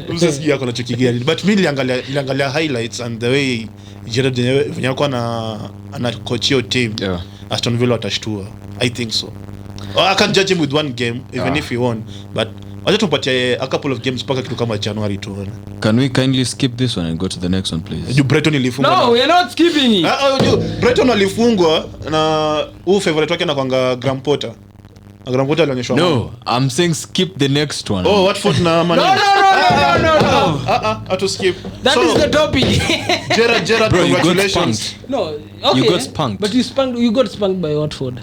Msisi yako anachokigia. But mimi niliangalia highlights and the way Gerrard venye alikuwa ana coach your team. Yeah. Aston Villa watashtua. I think so. I can't judge him with one game even if he won, but wacha tumpatie a couple of games paka kitu kama January tuone. Can we kindly skip this one and go to the next one, please? Brighton ilifungwa. No, we are not skipping it. Brighton walifungwa na favorite wake na kwanga Graham Potter. Graham Potter alionyeshwa. No, I'm saying skip the next one. Oh, Watford na Man. No. To skip. That is the topic. Gerard, bro, congratulations. No, okay. You got spanked. But you got spanked by Watford.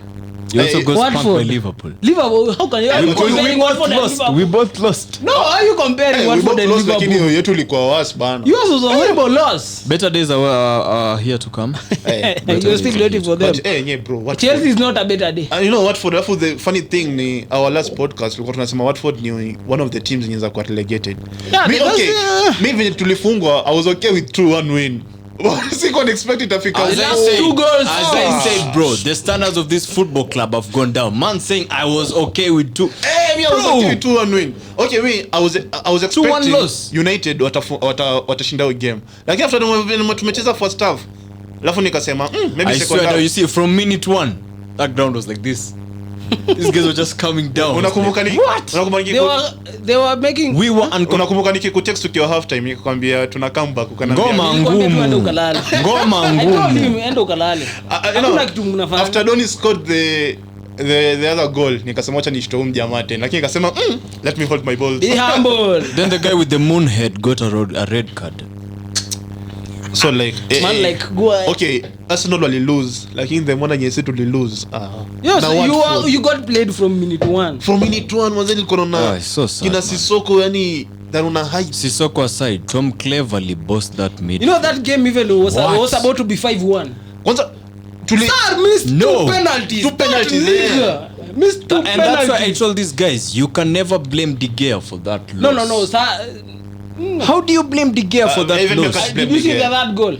You also got spanked Watford. by Liverpool. Liverpool, how can you comparing Watford and Liverpool? We both lost. No, how are you comparing Watford and Liverpool? Lakini yetu ilikuwa worse bana. Yours was a horrible loss. Better days are here to come. You're still waiting for them. But bro, Watford. Chelsea is not a better day. You know Watford, the funny thing ni our last podcast tulikuwa tunasema Watford ni one of the teams zinaweza kuwa relegated. Yeah, Me when tulifungwa I was okay with 2-1 win. I couldn't expect it to fika. As I said, bro, the standards of this football club have gone down. Man saying I was okay with 2. Me, I was okay with 2-1 win. Okay, I was expecting loss. United watashinda hiyo game. Like after tumecheza first half. Alafu nikasema, maybe I second swear half. you see from minute 1 that ground was like this. These guys were just coming down. Unakumbuka ni what? They were making Unakumbuka nikikutext ukiwa half time nikakwambia tuna come back ukaniambia ngoma ngumu. Ngoma ngumu. Enda ukalale. Hakuna kitu mnafanya. After Donny scored the other goal nikasema acha nishtoe jamaa tena lakini nikasema let me hold my balls. Be humble. Then the guy with the moon head got a red card. So like man like go okay Arsenal wali lose lakini the one nyesi tuli lose. Yes, you got played from minute 1. From minute 1 mwanzo nilikuwa na kina Sissoko yani daruna hype. Sissoko aside, Tom cleverly bossed that mid. You know that game even was about to be 5-1. Kwanza tuli missed two penalties. Missed two penalties. And that's why I told these guys you can never blame De Gea for that loss. No, sir. How do you blame De Gea for that loss? Did you see that goal?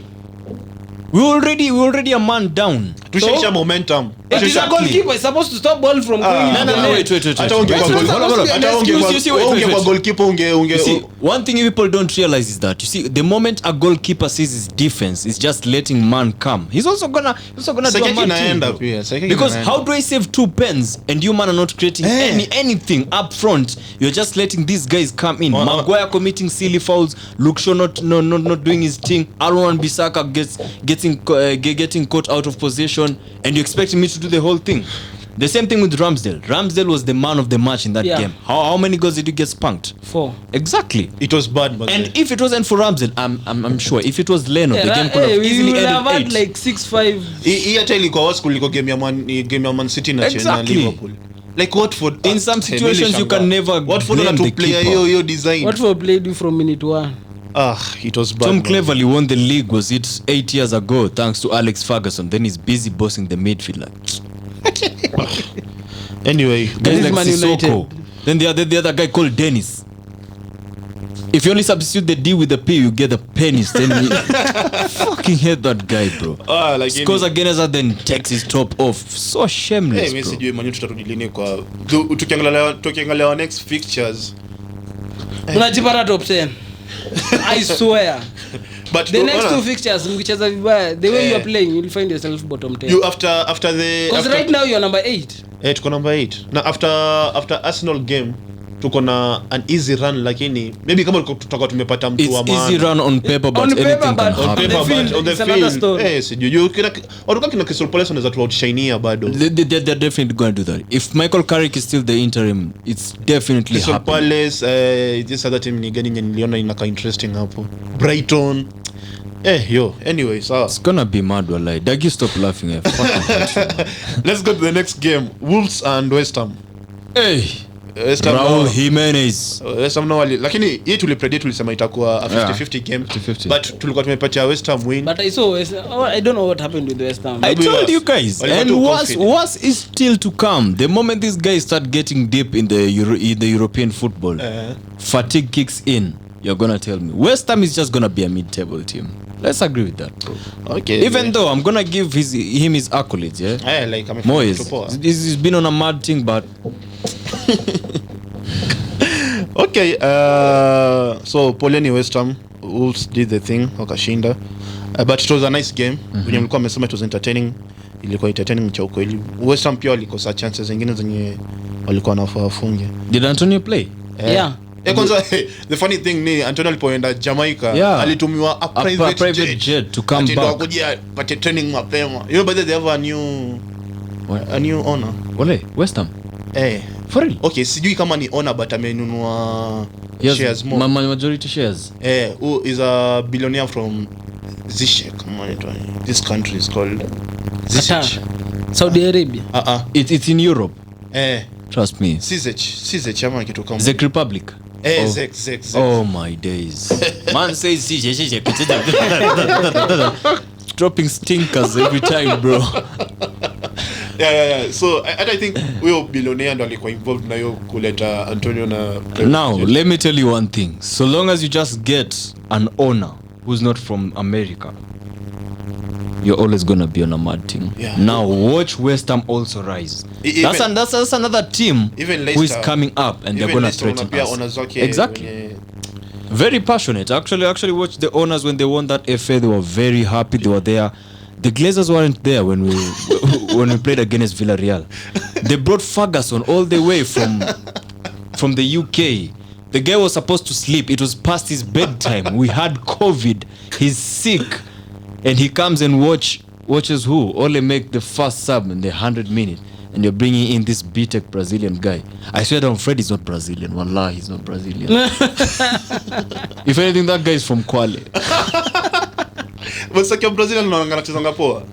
We already a man down. Tushaisha momentum. It is a goalkeeper. It's supposed to stop ball from going. No, wait. Hata ungekuwa goalkeeper unge see, one thing people don't realize is that you see the moment a goalkeeper sees his defense is just letting man come. He's also gonna do a man too. Because how do I save 2 pens and you man are not creating anything up front? You're just letting these guys come in. Maguire committing silly fouls, Luke Shaw not doing his thing. Aaron Bissaka getting caught out of position, and you expect me to do the whole thing. The same thing with Ramsdale. Ramsdale was the man of the match in that game. How many goals did you get spanked? 4. Exactly. It was bad, but and if it wasn't for Ramsdale, I'm sure if it was Leno, the game could have easily ended 8. Like 6-5. Hii hata ilikuwa worse kuliko game ya Man City na Liverpool. Like Watford in some situations you can never blame the keeper. Your design. Watford played you from minute 1. It was bad. Tom cleverly won the league, was it 8 years ago, thanks to Alex Ferguson. Then he's busy bossing the midfield. Anyway, guys like Sissoko. Then the other guy called Dennis. If you only substitute the D with the P, you get the pennies. Then fucking hate that guy, bro. Like scores against us, then takes his top off. So shameless, bro. Sijui Man tutarudi lini kwa tukiangalia next fixtures. Tunajipata top 10. I swear. But the next 2 fixtures mkicheza vibaya, the way you are playing, you'll find yourself bottom 10. You after the because right now you're number 8. Tuko number 8. Now after Arsenal game tuko na an easy run lakini maybe kama tutakuwa tumepata mtu wa maana. Easy run on paper but anything can happen. On the field. Sijui kina Crystal Palace wanaweza tu outshinea bado. They're definitely going to do that. If Michael Carrick is still the interim, it's definitely Crystal happening. Palace, this other team ni gani niliona inaka interesting hapo. Brighton. Anyway, so it's gonna be mad wallahi. Dagi, stop laughing. Let's go to the next game. Wolves and West Ham. Raul Jimenez. West Ham no lakini hii tulipredict tulisema itakuwa a 50-50 game. 50-50. But tulikuwa tumepatia West Ham win. But I don't know what happened with the West Ham. I told you guys. And worse is still to come. The moment these guys start getting deep in the European football, fatigue kicks in. You're gonna tell me West Ham is just gonna be a mid-table team. Let's agree with that, bro. Okay. Even though I'm gonna give him his accolades, yeah. Like I'm Moyes. He's been on a mad thing, but okay. So Poleni West Ham Wolves did the thing, wakashinda. But it was a nice game. When mlikuwa mmesema it was entertaining. ilikuwa entertaining cha ukweli. West Ham pia walikosa chances zingine zenye walikuwa wanafaa wafunge. Did Antonio play? Yeah. Kwanza the funny thing ni Antonio alipoenda Jamaica alitumiwa a private jet to come back. Kuja pate training mapema. You know, but they have a new owner. Wale West Ham. For real? Okay, sijui kama ni owner but amenunua shares more. Majority shares. Who is a billionaire from Zishek. This country is called Zishek. Saudi Arabia. It's in Europe. Trust me. CZ ama kitu kama. Czech Republic. Zek. Oh my days. Man says CZ. Dropping stinkers every time, bro. Yeah. So I think huyo billionaire ndo alikuwa involved na hiyo kuleta Antonio na Now, let me tell you one thing. So long as you just get an owner who's not from America, you're always going to be on a mad team. Yeah. Now, watch West Ham also rise. That's another team who is coming up and they're going to threaten us. Exactly. Very passionate. Actually watched the owners when they won that FA. They were very happy. They were there. The Glazers weren't there when we played against Villarreal. They brought Ferguson all the way from the UK. The guy was supposed to sleep. It was past his bedtime. We had COVID. He's sick. And he comes and watches who? Only make the first sub in the 100 minutes. And you're bringing in this B-Tech Brazilian guy. I swear down, Fred is not Brazilian. Wallah, he's not Brazilian. If anything, that guy is from Kwale. But like Brazilian anachezanga poa.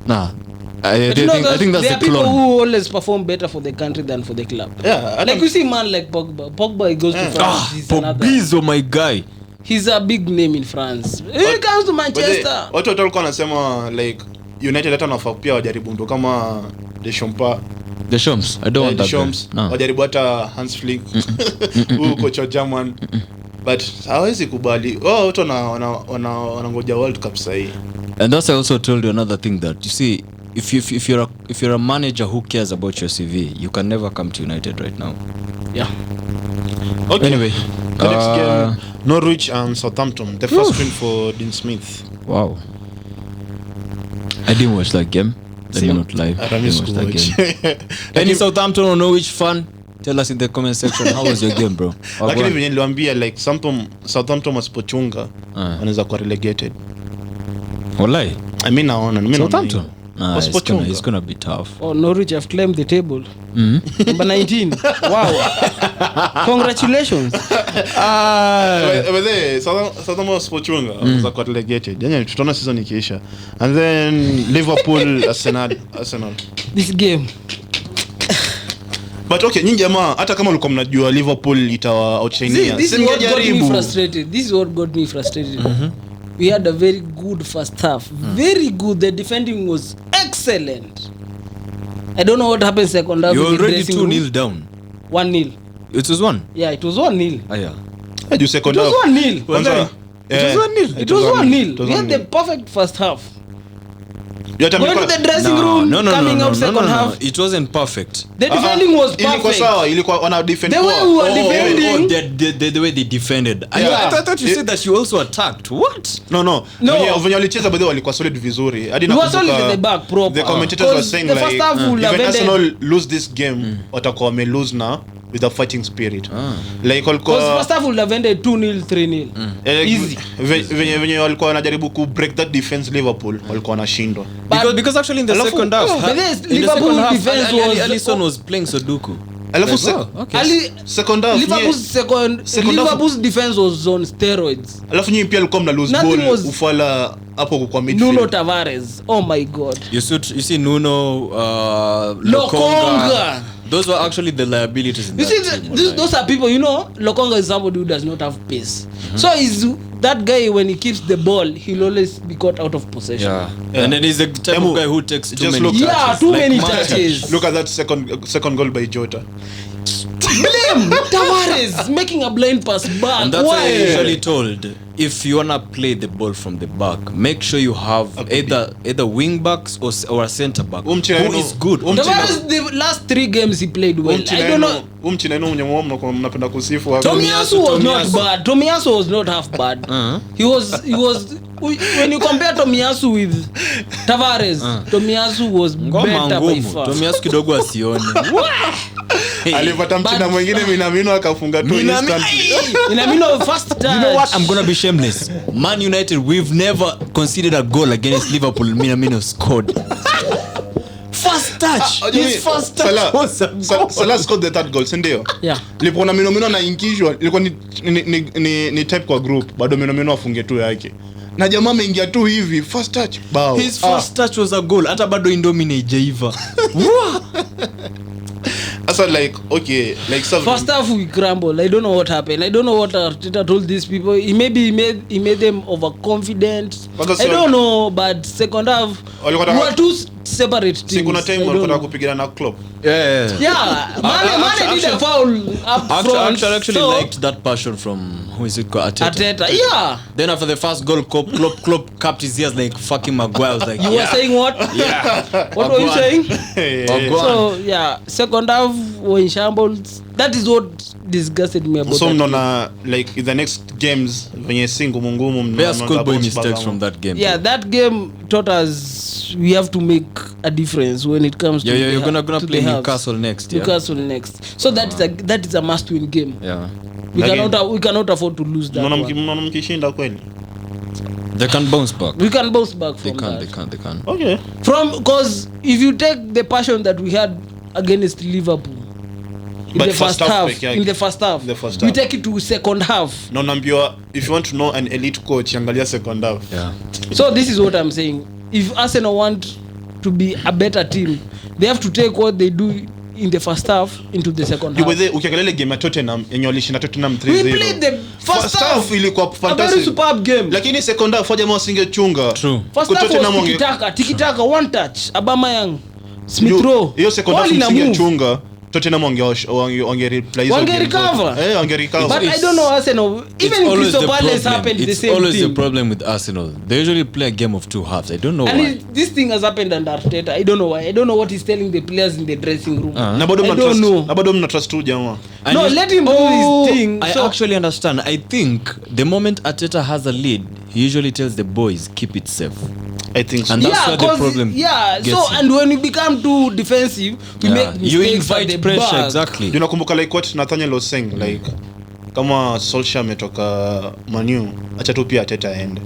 Nah. I think that's the clone. There are people who always perform better for the country than for the club. Yeah. Like you see man like Pogba. Pogba, he goes to France. Pogba, my guy. He's a big name in France. He comes to Manchester. Watu walikuwa wanasema like United hata nafaa pia wajaribu mtu kama Deschamps. I don't want that Deschamps. No. Wajaribu hata Hans Flick. Coach wa German. But hawezi kubali. Watu wanangoja World Cup sahi. And that's I also told you another thing that you see if you're a manager who cares about your CV, you can never come to United right now. Yeah. Okay. Anyway, the next game, Norwich and Southampton. The first win for Dean Smith. Wow. I didn't watch that game. I did not live. I didn't watch that game. Any Southampton or Norwich fan? Tell us in the comment section how was your game, bro. Lakini vile niliwaambia like Southampton wasipochunga wanaweza kuwa relegated. Wallahi. I mean naona Southampton. It's gonna be tough. Norwich have climbed the table. Number 19. Wow. Congratulations. Southampton wasipochunga wanaweza kuwa relegated. Yaani tutaona season ikiisha. And then Liverpool Arsenal. This game. But okay, nyinyi jamaa hata kama ulikuwa mnajua Liverpool itawa outshine. This is what got me frustrated. We had a very good first half. Very good. The defending was excellent. I don't know what happened second half. You're already 2-0 down. 1-0. It was 1? Yeah, it was 1-0. Yeah. You second half. It was 1-0. It was 1-0. It was 1-0. We had the perfect first half. Going to the dressing room, coming out second half. It wasn't perfect. The defending was perfect. Ilikuwa sawa, ilikuwa wana defend. The way we were defending. The way they defended. Yeah. I thought you said that you also attacked. What? No. Venye walicheza bado walikuwa solid vizuri. Hadi na solid at the back proper. The commentators were saying the first half if Arsenal lose this game, watakuwa wame lose na with a fighting spirit. Like walikuwa first half would have ended 2-0, 3-0. Easy. Venye walikuwa wanajaribu ku break that defense Liverpool, walikuwa wanashindwa. Because actually in the second half, Liverpool defense was Alisson was playing Sudoku. Alafu second half Liverpool's defense was on steroids. Alafu nyinyi pia alikuwa mna lose ball ufala hapo kwa midfield. Nuno Tavares, oh my god. You see Nuno, Lokonga. Those were actually the liabilities in those are people, you know, Lokonga is somebody who does not have pace. So that guy, when he keeps the ball, he'll always be caught out of possession. Yeah. And then he's the type of guy who takes too many touches. Yeah, too many touches. Look at that second goal by Jota. Blame Tavares making a blind pass back. And that's why I usually told, if you wanna play the ball from the back, make sure you have either wing backs or a center back who is good. Tavares, the last 3 games he played well. I don't know. Mnapenda kusifu. Tomiyasu was not bad. Tomiyasu was not half bad. He was when you compare Tomiyasu with Tavares, Tomiyasu was better by far. Tomiyasu kidogo asione. Alipata mchina mwingine Minamino akafunga tu instant. Minamino first touch. You know what? I'm gonna be shameless. Man United, we've never conceded a goal against Liverpool. Minamino scored. First touch. His first touch was a goal. Salah scored the third goal, sindio? Yeah. Ilikuwa na Minamino na ingishwa, ilikuwa ni type kwa group, bado Minamino afunge tu yake. Na jamaa ameingia tu hivi, first touch, bow. His first touch was a goal. Hata bado Indomine haijaiva. So like, okay, like first half we crumbled. I don't know what happened. I don't know what Arteta told these people. He made them overconfident. I don't know, but second half we were two separate teams. Kuna time walikuwa kupigana na Klopp. Yeah. Mane did a foul up front. Actually liked that passion from who is it called? Arteta. Yeah. Then after the first goal, Klopp capped his ears like fucking Maguire. I was like, you were saying what? Yeah. What were you saying? So yeah, second half were in shambles. That is what disgusted me about. So mnaona like in the next games venye singu mungumu there are schoolboy mistakes from that game. Yeah, that game taught us we have to make a difference when it comes to you're gonna play Newcastle next. Newcastle next. So that is a must-win game. Yeah. We cannot afford to lose that. Mnaona mkishinda kweli. They can bounce back. We can bounce back from that. They can. Okay. Because if you take the passion that we had against Liverpool in the first half, we take it to second half. No, if you want to know an elite coach, angalia second half. Yeah. So this is what I'm saying. If Arsenal want to be a better team, they have to take what they do in the first half into the second half. Ukiangalia game ya Tottenham yenye walishinda Tottenham 3-0. We played the first half ilikuwa fantastic. A very superb game. Lakini second half jamaa wasingechunga. True. First half was tiki-taka, one touch, Aubameyang, Smith Rowe. Hiyo second half wasingechunga. Tottenham wange-replay hizo game. Wange-recover. But I don't know Arsenal. Even Crystal Palace happened the same thing. It's always the problem with Arsenal. They usually play a game of two halves. I don't know why. This thing has happened under Arteta. I don't know why. I don't know what he's telling the players in the dressing room. Na bado mna trust tu jamaa. No, let him do his thing. I actually understand. I think the moment Arteta has a lead, he usually tells the boys, keep it safe. I think so. And that's where the problem gets and when we become too defensive, we make mistakes. You invite pressure, back. exactly. Nakumbuka like what Nathaniel was saying, like kama Solskjaer ametoka Manu, acha tu pia Arteta aende.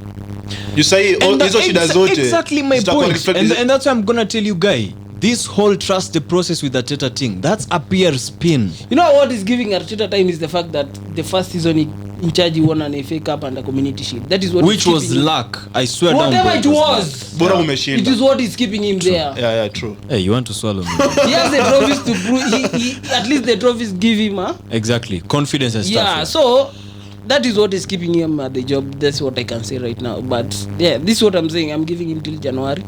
You say hizo shida zote. Exactly my point. And that's why I'm gonna tell you guy, this whole trust the process with Arteta thing, that's a PR spin. You know what is giving Arteta time is the fact that the first season in charge he won an FA Cup and a Community Shield. That is what which was luck. I swear down. Whatever it was. Bora umeshinda. It is what is keeping him there. Yeah, true. Hey, you want to swallow me? He has the trophies to prove. He at least the trophies give him exactly confidence and stuff. Yeah, so that is what is keeping him at the job. That's what I can say right now. But yeah, this is what I'm saying. I'm giving him till January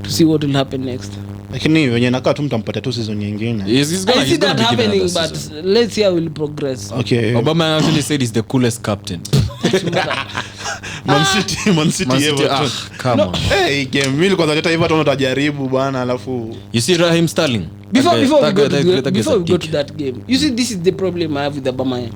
to see what will happen next. Lakini wenye nakaa tu mtampata tu season nyingine. I see that happening, but let's see how we'll progress. Okay. Obama actually said he's the coolest captain. Man City come on. Hey, game mimi kwanza hata hivyo tunatajaribu bwana alafu you see Raheem Sterling before we go to that game. You see, this is the problem I have with Aubameyang.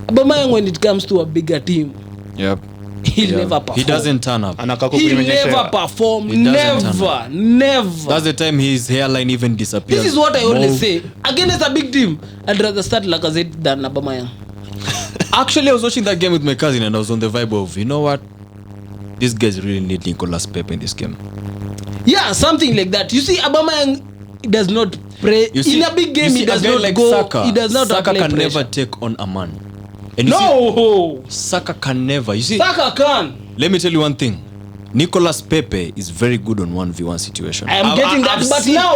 Aubameyang, when it comes to a bigger team, he'll never perform. He doesn't turn up. He'll never perform. Never. That's the time his hairline even disappears. This is what I always say. Against a big team, I'd rather start Lacazette than Aubameyang. Actually, I was watching that game with my cousin and I was on the vibe of, you know what? These guys really need Nicolas Pepe in this game. Yeah, something like that. You see, Aubameyang does not play. In a big game, he does not like go. Saka. He does not Saka apply can pressure. never take on a man. And Saka can never. You see, Saka can. Let me tell you one thing. Nicolas Pepe is very good on 1v1 situation. I am getting that, but now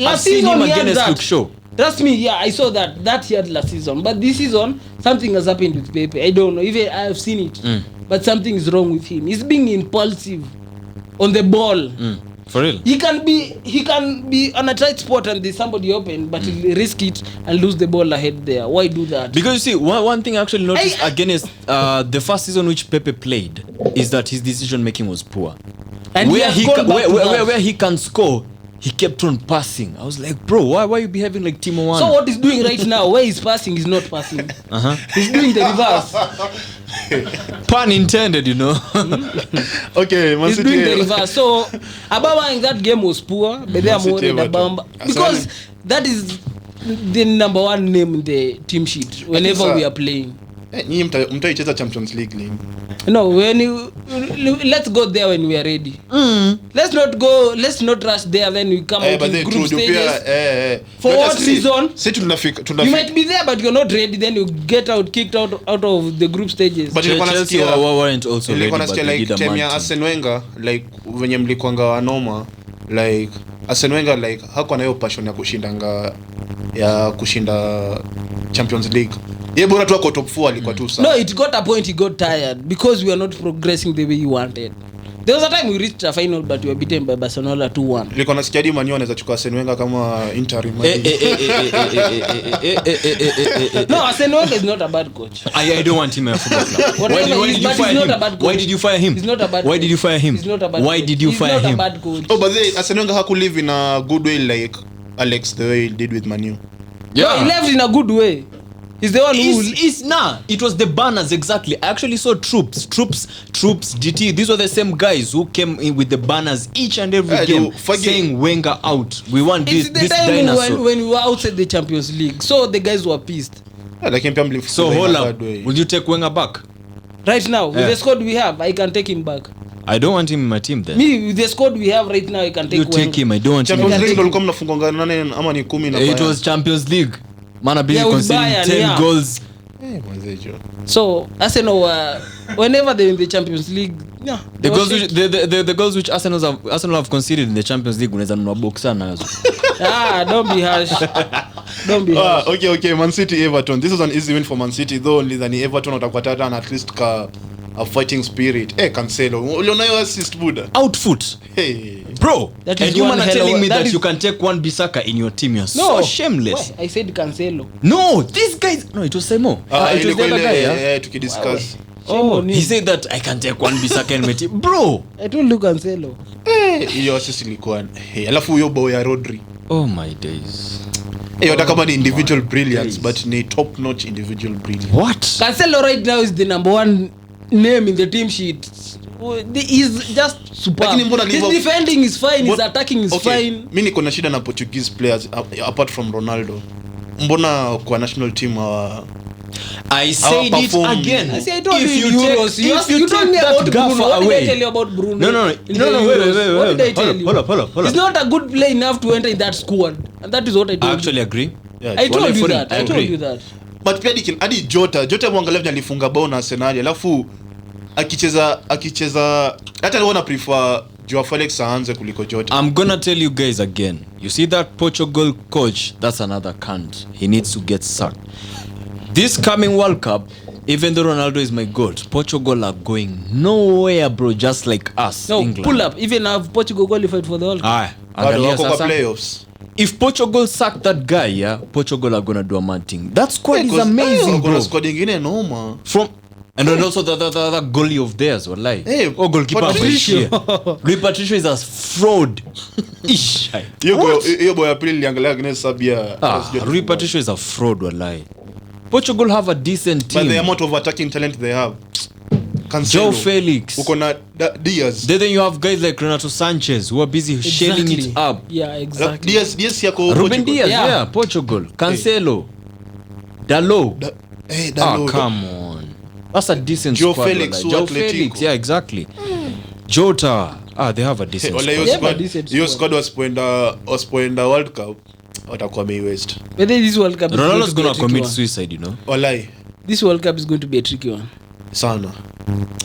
I've seen him against Luke Shaw. Trust me, yeah, I saw that he had last season. But this season, something has happened with Pepe. I don't know. Even I have seen it. But something is wrong with him. He's being impulsive on the ball. For real? He can be on a tight spot and there's somebody open, but he'll risk it and lose the ball ahead there. Why do that? Because you see, one thing I actually noticed against the first season which Pepe played is that his decision making was poor. And where he can score, he kept on passing. I was like, bro, why are you behaving like Timo Werner? So what he's doing right now, where he's passing, he's not passing. He's doing the reverse. Pun intended, you know. Okay, Man He's City. doing the reverse. So Ababa in that game was poor, but they are more City than Abamba because that is the number one name in the team sheet whenever we are playing. Nyinyi mtaicheza Champions League lini? No, let's go there when we are ready. Let's not rush there, then we come out in group stages. For what reason? You might be there but you're not ready, then you get kicked out of the group stages. But Chelsea weren't also ready, but they did a team ya Arsene Wenger, like venye mlikuanga wanoma, like Arsene Wenger like hakuwa na hiyo passion ya kushinda Champions League. Bora tu ako top 4 alikuwa tu sawa. No, it got a point he got tired because we are not progressing the way he wanted. There was a time we reached a final but we were beaten by Barcelona 2-1. Nilikuwa nasikia hadi Man U anaweza chukua Arsene Wenger kama interim. No, Arsene Wenger is not a bad coach. I don't want him in a football club. Why did you fire him? He's not a bad coach. Why did you fire him? He's not a bad Why coach. did you fire him? He's not a bad coach. Oh, but Arsene Wenger haku live in a good way like Alex the way he did with Man U. Yeah. No, he left in a good way. He's the one who it was the banners exactly. I actually saw troops GT. These were the same guys who came in with the banners each and every game saying Wenger out. We want this dinosaur. When we were outside the Champions League. So the guys were pissed. So hold up. Will you take Wenger back? Right now, with the squad we have, I can take him back. I don't want him in my team then. Me, with the squad we have right now, I can take Wenger. You take him. I don't want him. Champions League ndio mnafunganga 8 ama ni 10 na. It was Champions League. Man, I've been conceding 10 goals. So, Arsenal, whenever they're in the Champions League, yeah, the goals which Arsenal have conceded in the Champions League, unaweza nunua boxer nazo. Don't be harsh. Don't be harsh. Okay, Man City Everton. This was an easy win for Man City, though only than Everton watakwata and at least a fighting spirit. Cancelo. Uliona hiyo assist buda. Outfoot. Hey. Bro, that is and you are telling me that you can take one Bissaka in your team. You're so shameless. Why? I said Cancelo. No, these guys. No, it was Semo. It was the other guy. Yeah, tukidiscuss. He said that I can take one Bissaka in my team. Bro, I told you Cancelo. Hiyo assist ilikuwa. Alafu huyo bao ya Rodri. Oh my days. Hata kama ni individual brilliance, but ni top notch individual brilliance. What? Cancelo right now is the number one name in the team sheet. He's just superb. His defending is fine, his attacking is fine. Mimi niko na shida na Portuguese players apart from Ronaldo. Mbona kwa national team I said it again. I told you told me about Bruno. What did I tell you about Bruno? No, wait. What did I tell you? Hold up. He's not a good player enough to enter in that squad. And that is what I told you. I actually agree. Yeah, I told you that. But pia hadi Jota mwangalia vile alifunga bao na Arsenal. Alafu akicheza hata niona prefer Joao Felix aanze kuliko Jota. I'm gonna tell you guys again. You see that Portugal coach, that's another cunt. He needs to get sacked. This coming World Cup, even though Ronaldo is my goat, Portugal are going nowhere, bro, just like us. No, England. pull up. Even have Portugal qualified for the World Cup. Playoffs. If Portugal sack that guy, Portugal are gonna do a mad thing. That squad is amazing, bro. Squad ingine noma. And then also the goalie of theirs, wallahi. Goalkeeper Patricio. Rui Patricio is a fraud. Ish. Hiyo boy April liangalia against Serbia. Rui Patricio is a fraud, wallahi. Portugal have a decent team. But the amount of attacking talent they have. Cancelo, Joao Felix. Uko na Diaz. Then you have guys like Renato Sanchez who are busy shelling it up. Yeah, exactly. Diaz yako Ruben Diaz, yeah, Portugal. Cancelo. Dalot. Dalot. Come on. That's a decent Joao squad. Felix, Joao Felix, yeah, exactly. Jota. They have a decent squad. Your squad was poenda World Cup. Watakuwa May West. But then this World Cup is Ronaldo's going to commit suicide, you know. Walai. This World Cup is going to be a tricky one. Sana.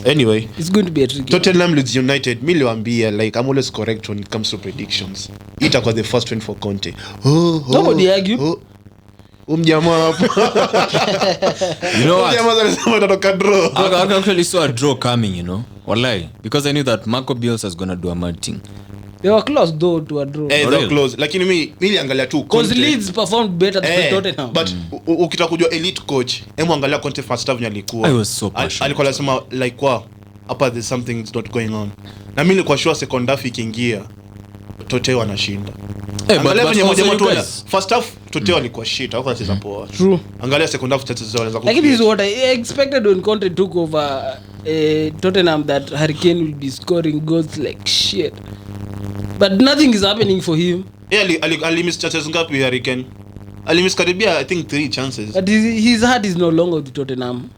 Anyway, it's going to be a tricky Tottenham Leeds United. Miliwambia, like I'm always correct when it comes to predictions. Itakuwa the first win for Conte. Nobody argued. Umjamaa hapo. You know what? Umjamaa anasema atatoka draw. I actually saw a draw coming, you know. Wallahi, because I knew that Marco Bielsa is going to do a mad thing. They were close though to a draw. They were close. Lakini mimi angalia tu Conte. Because Leeds performed better than Tottenham. But ukitaka kujua elite coach, angalia Conte first half alikuwa. I was so passionate. Alikuwa anasema like hapa there's something's not going on. Na mimi nilikuwa sure second half ikiingia Tote wanashinda. Angalia venye moja also watu you wana guys- first half Tottenham walikuwa shit, hawakacheza poa. True. Angalia second half chances zao wanaweza Like this is what I expected when Conte took over Tottenham, that Harry Kane will be scoring goals like shit. But nothing is happening for him. alimiss chances ngapi Harry Kane? Alimiss karibia I think 3 chances. But his heart is no longer with Tottenham.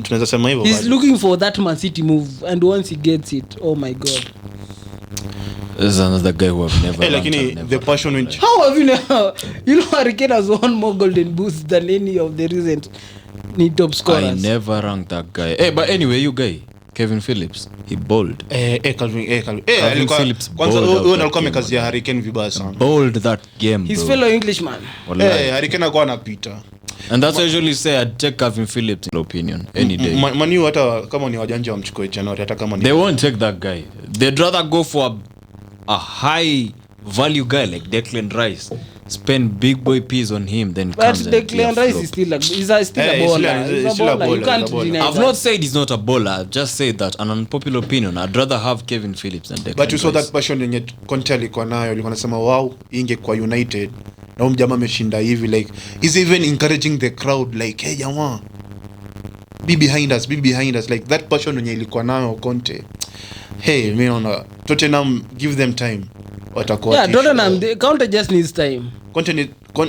Tunaweza sema hivyo. He's looking for that Man City move, and once he gets it, oh my god. There's another guy who have never Lakini the passion which How have you know? You know Harry Kane has won more golden boots than any of the recent top I scorers. never ranked that guy. But anyway, you guy, Kevin Phillips, he bowled. Calvin. Calvin Phillips Kwanza bowled out huyo that alikuwa game, amekazia Harry Kane vibaya sana. Bowled that game, His bro. fellow Englishman. Wallahi. Harry Kane alikuwa anapita. And that's why I usually say I'd take Kevin Phillips in opinion any day. Manu hata kama ni wajanja wamchukue January, hata kama ni They won't take that guy. They'd rather go for a high value guy like Declan Rice, spend big boy peas on him, then But comes and be a Declan Rice flop. is still a baller. he's still a He's a baller. You baller, can't he's a baller. deny I've that. not said he's not a bowler. I've just said that an unpopular opinion. I'd rather have Kevin Phillips than Declan but you saw Rice. that passion yenye Conte alikuwa nayo, alikuwa anasema wow, ingekuwa United na huyu jamaa ameshinda hivi, like he's even encouraging the crowd like hey jamaa, be behind us like that passion yenye ilikuwa nayo Conte. Hey, mimi naona Tottenham, give them time, watakuwa Yeah, tissue. Tottenham, Conte just needs time.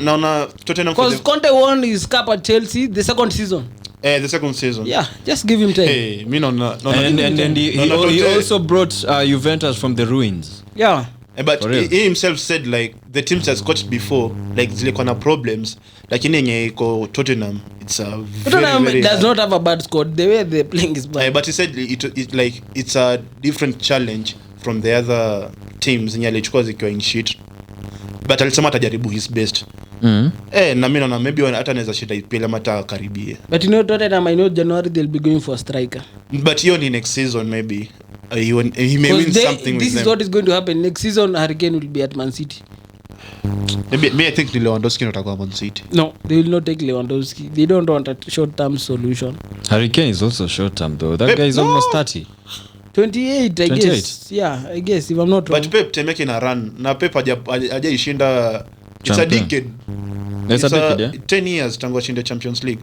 Naona Tottenham for Because Conte won his cup at Chelsea the second season. the second season. Yeah, just give him time. Hey, mimi naona And he also brought Juventus from the ruins. Yeah. But For real. he himself said like the teams has got before like zilikuwa na problems, lakini yenye iko Tottenham it's a Tottenham very does not have a bad squad. The way they're playing is bad. but he said it like it's a different challenge from the other teams zenye alichukua zikiwa in shit, but alisema atajaribu his best. Na mimi naona maybe hata anaweza shinda IPL ama hata karibie, But you know Tottenham, I know January they'll be going for a striker. but hiyo ni next season maybe. He may win something with this them. is what is going to happen next season. Harry Kane will be at Man City. Maybe I think Lewandowski atakuwa Man City. No, they will not take Lewandowski. They don't want a short-term solution. Harry Kane is also short term though. That Pep, guy is no. almost 30. 28, I 28. guess. Yeah, I guess, if I'm not wrong. But Pep temeke na run na Pep hajaishinda, it's a Champion. decade. It's a decade, yeah. 10 years tangu ashinde Champions League.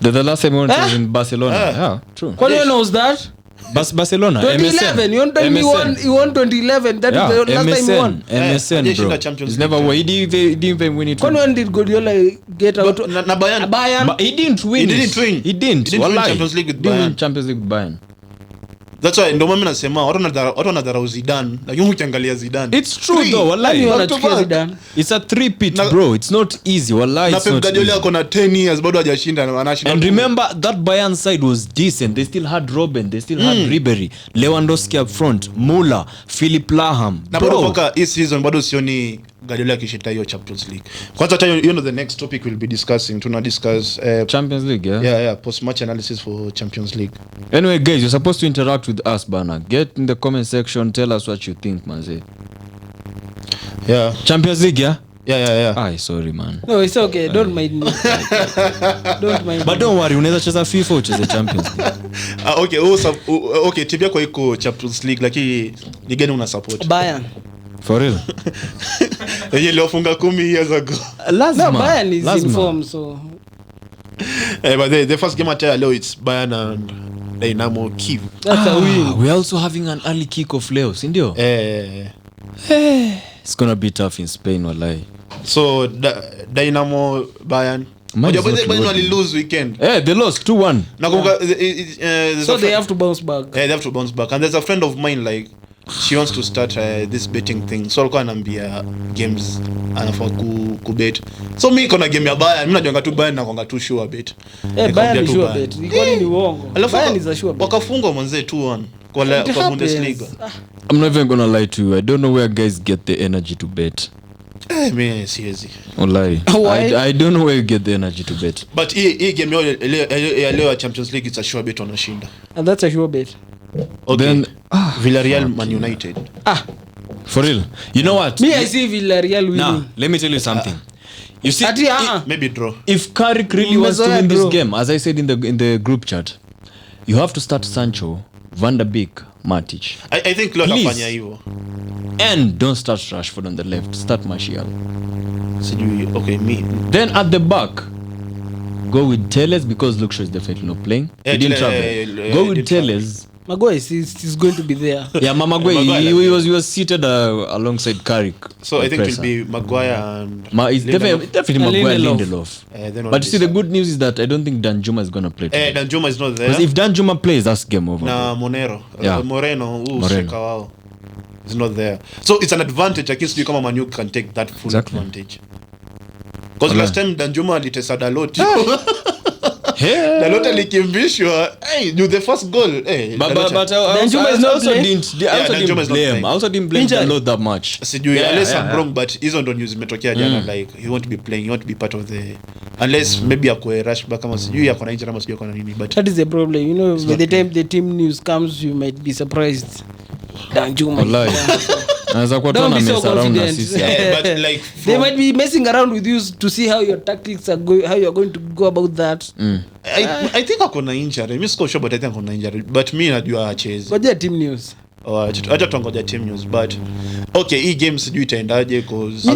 The last time he won was in Barcelona. Ah. Yeah, true. Kwani knows that? Barcelona. 2011. You want to tell me he won 2011. That Yeah, is the last time he won. MSN, Hajashinda bro. Champions He's League. never won. He didn't even win it. Kwani when did Guardiola get out? Na Bayern. Bayern. But he didn't win. He didn't win. He didn't. He didn't win Wallahi. Champions League with Didn't win Bayern. Champions League with Bayern. That's why ndio mimi nasema watu wanadharau Zidane, lakini ukiangalia Zidane. It's true Three. though, wallahi. Nani Back to wanachukia back. Zidane? It's a three-peat, Na- bro. It's not easy. Wallahi, Na it's Pep not Guardiola easy. ako na 10 years bado hajashinda, anashinda. And remember, that Bayern side was decent. They still had Robben. They still had Ribery. Lewandowski up front. Muller. Philip Lahm. na bado Bro. mpaka hii season bado sioni Guardiola akishinda hiyo Champions League. Kwanza hata you know the next topic we'll be discussing, tuna discuss Champions League, yeah? yeah post match analysis for Champions League. Anyway, guys, you're supposed to interact with us, bana. Get in the comment section. Tell us what you think, manze. Yeah. Champions League, yeah? Yeah. Ay, sorry, man. No, it's okay. Don't mind me. Don't mind But me. don't worry, unaweza cheza FIFA ucheze Champions League. Okay, okay, timu yako iko Champions League lakini ni gani una support? Bayern. For real? Yeye iliyofunga 10 years ago. Lazima. No, Bayern is in Lazima. form, so... But the first game at leo it's Bayern and Dynamo Kiev. That's a win. We're also having an early kick-off leo, sindio? It's gonna be tough in Spain, wallahi. So Dynamo Bayern. Mine is Moja not Bayern working. wali lose weekend. Hey, they lost 2-1. Nakumbuka So they have to bounce back. they have to bounce back, and there's a friend of mine like she wants to start this betting thing, so alikuwa ananiambia games anafaa kubet. So mimi niko na game ya Bayern, mimi najonga tu Bayern na kwanga tu sure bet. Bayern is tu sure Bayern. bet. Kwani ni uongo. Alafu Bayern is a sure bet. wakafungwa mwanze 2-1 kwa It kwa happens. Bundesliga. I'm not even gonna lie to you. I don't know where guys get the energy to bet. Mimi siwezi. Wallahi. Why? I don't know where you get the energy to bet. But hii game ya leo ya Champions League it's a sure bet wanashinda. And that's a sure bet. Okay. Then Villarreal Man United. for real. You know what? Me, I see Villarreal winning. Now, let me tell you something. You see, Ati, Maybe draw. if Carrick really wants to Mmezoea win this draw. game, as I said in the group chat, you have to start Sancho Van der Beek, Matic. I think leo atafanya hivyo. And don't start Rashford on the left. Start Martial. Sijui. Okay, me. Then at the back, go with Telles because Luke Shaw is definitely not playing. He didn't travel. Go with Telles. Maguire is going to be there. Yeah, Maguire. He was seated alongside Carrick. So I think it will be Maguire and it's definitely Maguire, Lindelof. But you see, the good news is that I don't think Danjuma is going to play today. Danjuma is not there. Because if Danjuma plays, that's game over. Moreno. Yeah. Moreno. Is not there. So it's an advantage. I guess you come Manu can take that full advantage. Because last time Danjuma alitesa Dalot. Dalot alikimbishwa. Hey, you the first goal. Hey, but Danjuma is not playing. I also didn't blame Dalot that much. Unless I'm wrong, but hizo ndo news imetokea jana, like he won't be playing, he won't be part of the, unless maybe akwe rush back kama sijui akona injury ama sijui akona nini, but that is the problem, you know. By the time the team news comes, you might be surprised. Danjuma anaweza kuwa tuna mess around na sisi. But like they might be messing around with you to see how your tactics are going, how you are going to go about that. I think akona injury. Mimi siko sure, but I think akona injury, but mimi najua acheze. Ngoja team news. Acha tuangoja team news, but okay, hii game sijui itaendaje cause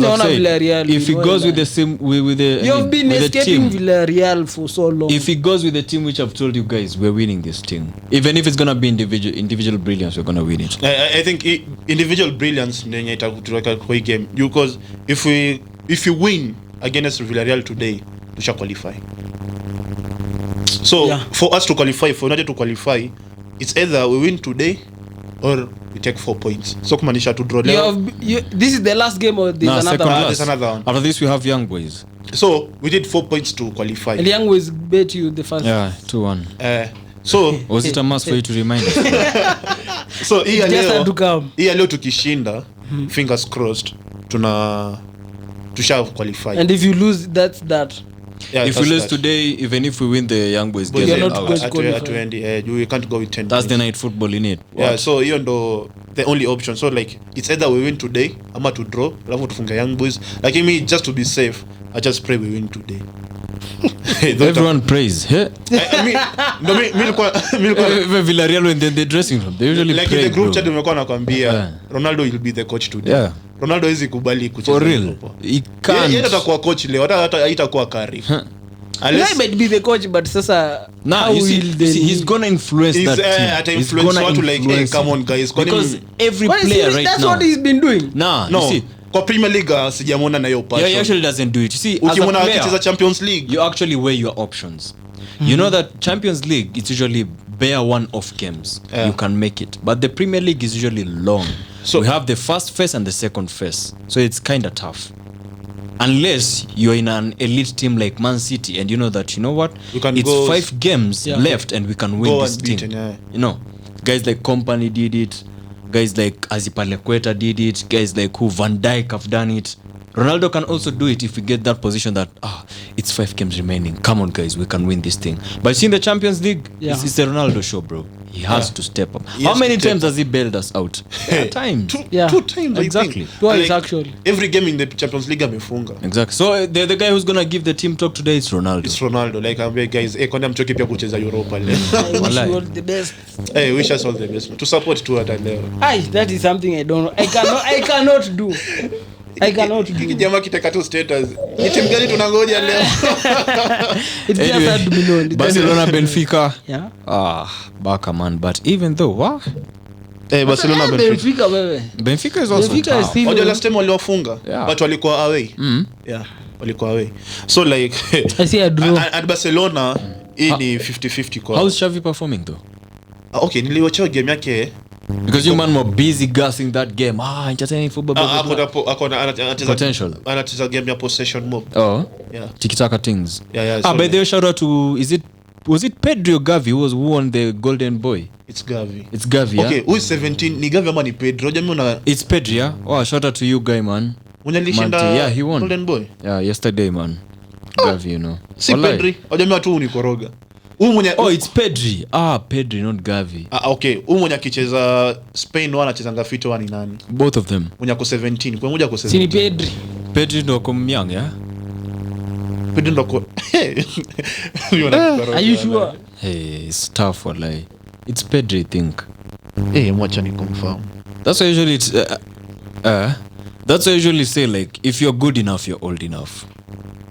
if he goes with the same with the you've been escaping Villarreal for so long. If he goes with the team which I've told you guys, we're winning this team. Even if it's going to be individual brilliance, we're going to win it. I think individual brilliance nyenye itakutuweka kwa hii game, because if you win against Villarreal today, tusha qualify. So for us to qualify, for United to qualify, it's either we win today or we take 4 points. So kumaanisha to draw leo. This is the last game or there's another one? There's another one. After this we have Young Boys. So we did 4 points to qualify. And Young Boys bet you the first. Yeah, 2-1. So was it a must for you to remind us? So hii leo tukishinda, fingers crossed, tusha qualify. And if you lose, that's that. Yeah, if we lose today, even if we win the Young Boys game, you're not we can't go with 10. That's the night football in it. Yeah, so hiyo ndo the only option. So like it's either we win today ama to draw, alafu tufunga Young Boys. Like me, just to be safe, I just pray we win today. Everyone prays. I mean, Villarreal when they're dressing room, they usually like pray. Like in the group chat umekuwa nakwambia Ronaldo will be the coach today. Yeah. Ronaldo hizi kubali kucheza. For real. He can't. Yeye atakuwa coach leo, hata haitakuwa Carrick. He might be the coach, but sasa you see, he's gonna influence that team. He's gonna influence like, hey, come on guys. Because every player right that's now. That's what he's been doing. No. You see, kwa Premier League sijamwona na hiyo passion. Yeah, he actually doesn't do it. You see, ukimwona akicheza Champions League, you actually weigh your options. You know that Champions League, it's usually bare one-off games. You can make it. But the Premier League is usually long. So we have the first phase and the second phase. So it's kind of tough. Unless you're in an elite team like Man City and you know that, you know what? It's 5 games left and we can win this team. You know, guys like Company did it. Guys like Azipalekweta did it. Guys like Van Dijk have done it. Ronaldo can also do it if we get that position that it's 5 games remaining. Come on, guys, we can win this thing. But see in the Champions League, it's the Ronaldo show, bro. He has to step up. How many times has he bailed us out? Times. 2 times. Exactly. Twice actually. Every game in the Champions League amefunga. Exactly. So the guy who's gonna give the team talk today is Ronaldo. It's Ronaldo. Like I'm guys, kwani amchoki pia kucheza Europa leo. I wish you all the best. Hey, wish us all the best. To support tu hata leo. That is something I cannot do. I cannot do. Kijama kitaka tu status. Ni timu gani tunangoja leo? It's just hard to be known. Barcelona, Benfica. Yeah. Barca man, but even though Barcelona Benfica wewe. Benfica is also Benfica is still. Ojo last time waliwafunga, but walikuwa away. Yeah, walikuwa away. So like I see a draw. At Barcelona hii ni 50-50 kwa. How's Xavi performing though? Okay, niliwatch game yake. Because you man were busy gassing that game. Entertaining football. Potential. Anacheza game ya possession mob. Yeah. Tiki-taka things. Yeah. By the way, shout out to was it Pedro Gavi who won the Golden Boy? It's Gavi. Okay, who is 17? Ni Gavi ama ni Pedro? It's Pedro, yeah? Oh, shout out to you guy, man. Yeah, he won. Golden Boy. Yeah, yesterday, man. Gavi, you know. Si Pedri. Hojamia tu unikoroga. It's Pedri. Pedri, not Gavi. Okay. Mwenye akicheza Spain anachezanga fito ni nani? Both of them. Mwenye ako 17. Kwa mmoja ako 17. Sini Pedri. Pedri ndo kom young, yeah? Pedri ndo ko. Are you sure? Hey, it's tough wallahi. It's Pedri, I think. Mwacha ni confirm. That's why usually it's that's why I usually say, like, if you're good enough, you're old enough.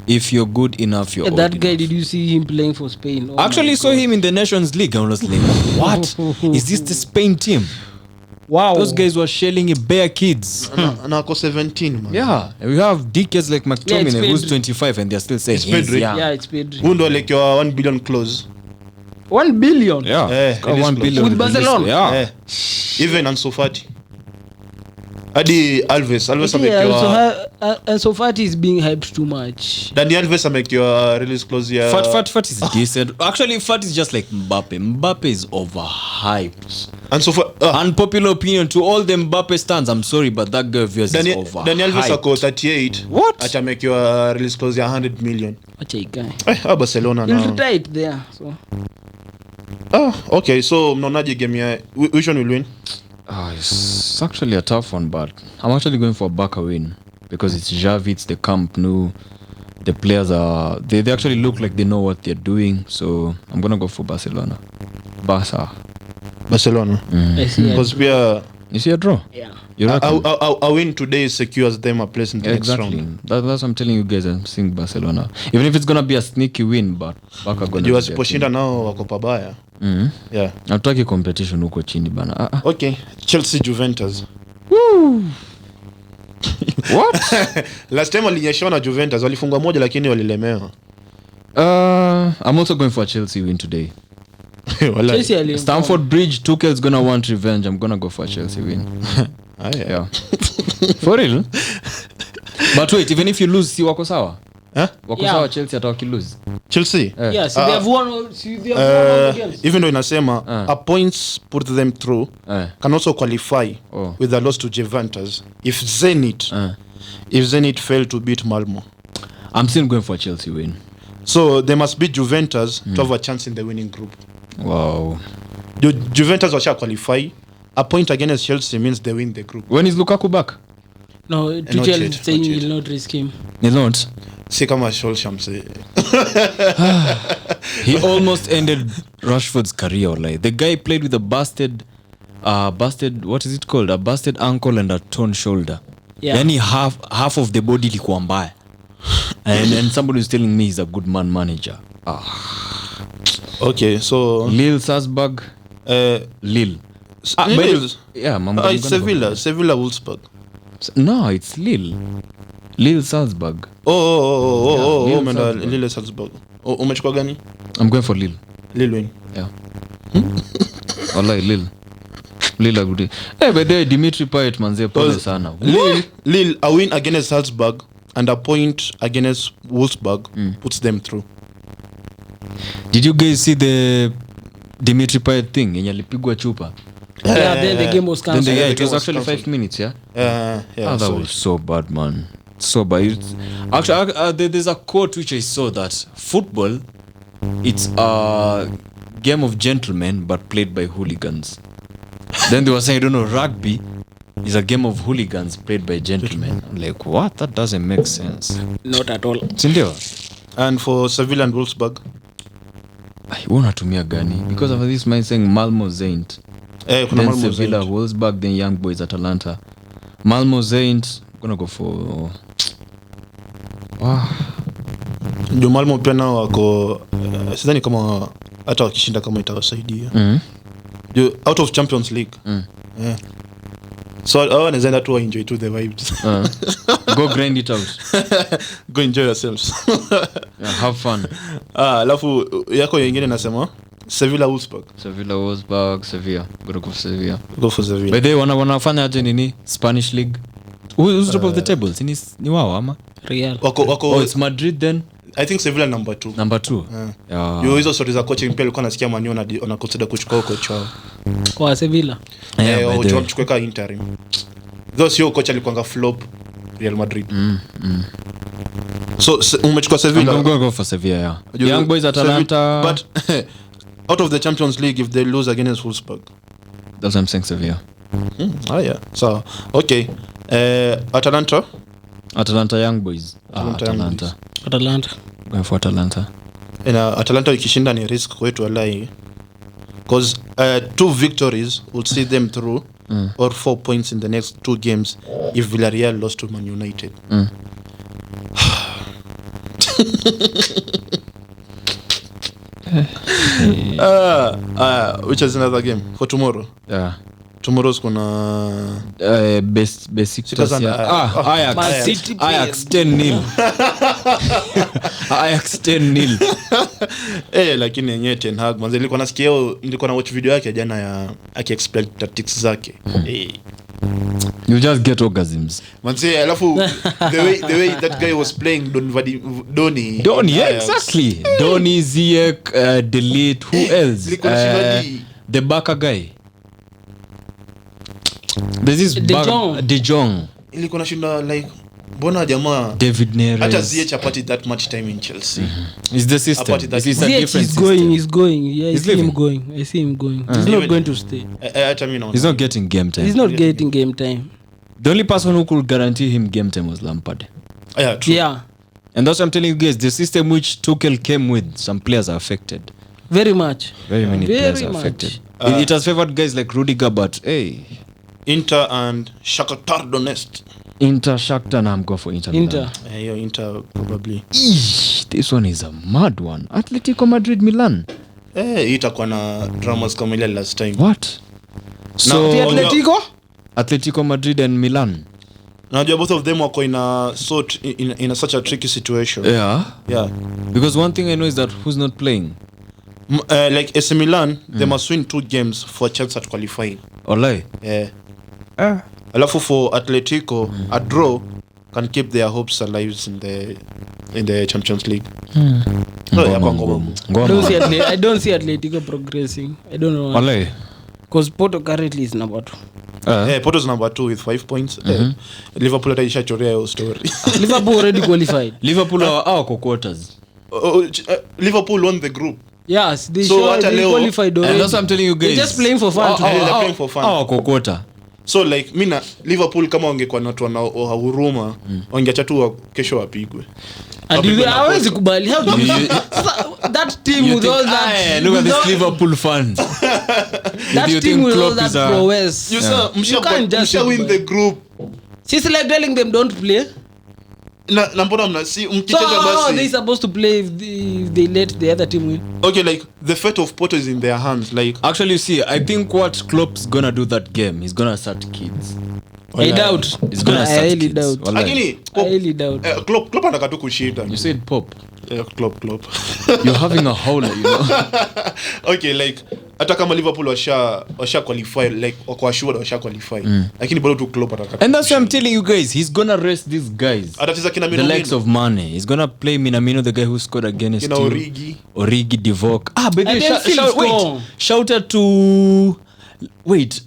If you're good enough, you're old That guy, enough. did you see him playing for Spain? Actually saw him in the Nations League. I was like, what? Is this the Spain team? Wow. Those guys were shelling bare kids. And ako 17, man. Yeah. And we have dickheads like McTominay, who's Pedri. 25, and they're still saying It's he's Pedri. young. Yeah, it's Pedri. Who ndo like your 1 billion clause? 1 billion? Yeah. It Got is 1 close. billion. With Barcelona? Yeah. Even Ansu Fati. Adi Alves Yeah, so Fati is being hyped too much. Dani Alves amekiwa release clause ya Fat is decent. Actually, Fat is just like Mbappe. Mbappe is overhyped. Ansu Fati. Unpopular opinion to all the Mbappe stands. I'm sorry, but that girl of yours is overhyped. Dani Alves ako 38. What? Acha amekiwa release clause ya 100 million. Acha ikae. Barcelona He'll now. retire it there. So. Okay, so mnaonaje game ya which one will win? It's actually a tough one, but I'm actually going for a Barca win because it's Xavi, it's the Camp Nou. The players are they actually look like they know what they're doing, so I'm gonna go for Barcelona. Barca. Barcelona. I see. Because we are You see a draw? Yeah. You reckon? a win today secures them a place in the next Exactly. round. That's what I'm telling you guys. I'm seeing Barcelona, even if it's gonna be a sneaky win, but Barca gonna. Juu wasiposhinda nao wako pabaya. Yeah. Hatutaki competition huko chini bana. Okay, Chelsea Juventus. What? Last time walinyeshewa na Juventus walifungwa moja lakini walilemewa. I'm also going for a Chelsea win today. Wallahi. Chelsea ali- Stamford Bridge, Tuchel's gonna want revenge. I'm gonna go for a Chelsea win. Yeah. For real? But wait, even if you lose, si wako sawa? Huh? Wako Yeah. sawa Chelsea hata wakilose? Chelsea. Yeah, so they have won all the games. Even though inasema a points put them through can also qualify with a loss to Juventus if Zenit fail to beat Malmo. I'm still going for a Chelsea win. So they must beat Juventus to have a chance in the winning group. Wow. Juventus washa qualify. A point against Chelsea means they win the group. When is Lukaku back? No, Tuchel is saying not he yet. will not risk him. He's not. Si kama Solskjaer say. He almost ended Rashford's career. Like the guy played with a busted, what is it called? A busted ankle and a torn shoulder. Yeah. Then half of the body ilikuwa mbaya. And somebody was telling me he's a good manager. Okay, so Lille, Salzburg, Lille. Lille. Yeah, Sevilla Wolfsburg. No, it's Lille. Lille, Salzburg. Oh, Salzburg. Lille Salzburg. Umechukua gani? I'm going for Lille. Lille win. Yeah. Wallahi Lille. Lille good. Hey, but there Dimitri Payet manze pole sana. Lille a win against Salzburg and a point against Wolfsburg puts them through. Did you guys see the Dimitri Payet thing? Yenye alipigwa chupa. Yeah, then the game was Then cancelled. it was actually 5 minutes, yeah? That sorry. was so bad, man. So bad. Actually, there's a quote which I saw that football, it's a game of gentlemen but played by hooligans. Then they were saying, I don't know, rugby is a game of hooligans played by gentlemen. I'm like, what? That doesn't make sense. Not at all. Sindio? And for Sevilla and Wolfsburg? Unatumia gani? Because of this man saying Malmo Saint. Kuna Then Malmo Sevilla, Saint. Wolfsburg, then Young Boys, Atalanta. Malmo Saint, I'm gonna go for... Ndio Malmo pia nao wako sidhani kama hata wakishinda kama itawasaidia. Out of Champions League. Yeah. So wanaenda tu enjoy to the vibes. Go grind it out. Go enjoy yourselves. Yeah, have fun. Alafu yako nyingine nasema Sevilla Wolfsburg. Sevilla, Wolfsburg, Sevilla. Gotta go for Sevilla. Go for Sevilla. By the way, wanafanya aje nini? Spanish League. Who's top of the table? Ni wao ama? Real. Wako It's Madrid then? I think Sevilla number 2. Number 2. Yeah. Yo hizo stories za coaching pia alikuwa nasikia Man U wana consider kuchukua coach wao. Kwa Sevilla. Wachukue ka interim. Though sio coach alikuanga flop Real Madrid. So umechukua Sevilla. I'm going to go for Sevilla, yeah. Young Boys, Atalanta. But out of the Champions League, if they lose against Wolfsburg. That's what I'm saying, Sevilla. Yeah. So, okay. Atalanta. Young Boys. Atalanta. Atalanta. Going for Atalanta. Atalanta ikishinda ni risk kwetu walai. because 2 victories would see them through, or 4 points in the next 2 games if Villarreal lost to Man United. Which is another game for tomorrow. Yeah. Tomorrow's gonna Besiktas Ajax 10-0. Ajax 10-0. Lakini yenyewe Ten Hag manze, nilikuwa na watch video yake jana ya aki-explain tactics zake. You just get orgasms. Manze, alafu the way that guy was playing Donny, yeah, exactly. Donny, Ziyech, Delete, who else? The Baka guy. There's this De Jong. Ilikuwa nashinda like bona jamaa David Neres. Hata Ziyech apati that much time in Chelsea. It's the system. This is a different system. He's going. Yeah, I see him going. He's not going to stay. He's not getting game time. He's not getting game time. The only person who could guarantee him game time was Lampard. Yeah, true. Yeah. And that's what I'm telling you guys. The system which Tuchel came with, some players are affected. Very much. Very many players are affected. It has favored guys like Rudiger, but hey. Inter and Shakhtar Donetsk. Shakhtar, I'm going for Inter. Inter probably. This one is a mad one. Atletico Madrid, Milan. Itakuwa na dramas kama ile last time. What? So Atletico Madrid and Milan. Now both of them were in such a tricky situation. Yeah. Because one thing I know is that who's not playing. Like AC Milan, they must win 2 games for Chelsea to qualify. Olay. Yeah. Alafu for Atletico, a draw can keep their hopes alive in the Champions League. I don't see Atletico progressing. I don't know. Olay. Because Porto currently is number 2. Porto's number 2 with 5 points. Liverpool ataisha chorea hiyo story. Liverpool already qualified. Liverpool are quarters. Liverpool won the group. Yes, they qualified already. And that's what I'm telling you guys. They're just playing for fun. They're playing for fun. Quarter. So like mina Liverpool kama wangekuwa na watu na huruma wangeacha tu kesho wapigwe. Hawezi kubali. How do you that team with all that look at this Liverpool fans. That team with all that prowess. You can't just win the group. She's like telling them don't play. Na mbona mnasi mkicheza basi. So they supposed to play if they let the other team win. Okay, like the fate of Porto is in their hands. Like actually, you see, I think what Klopp's gonna do that game, he's gonna start kids. I doubt. He's gonna start I really kids. doubt. Lakini I really doubt. Klopp anataka tu kushinda. You said Pop. Klopp. You're having a howler, you know. Okay, like hata kama Liverpool washa qualify, like wako sure washa qualify. Lakini bado tu Klopp ataka. And that's why I'm telling you guys, he's gonna rest these guys. Atacheza kina the likes of Mane. He's gonna play Minamino, the guy who scored against you. Origi Divock. But shout out to what's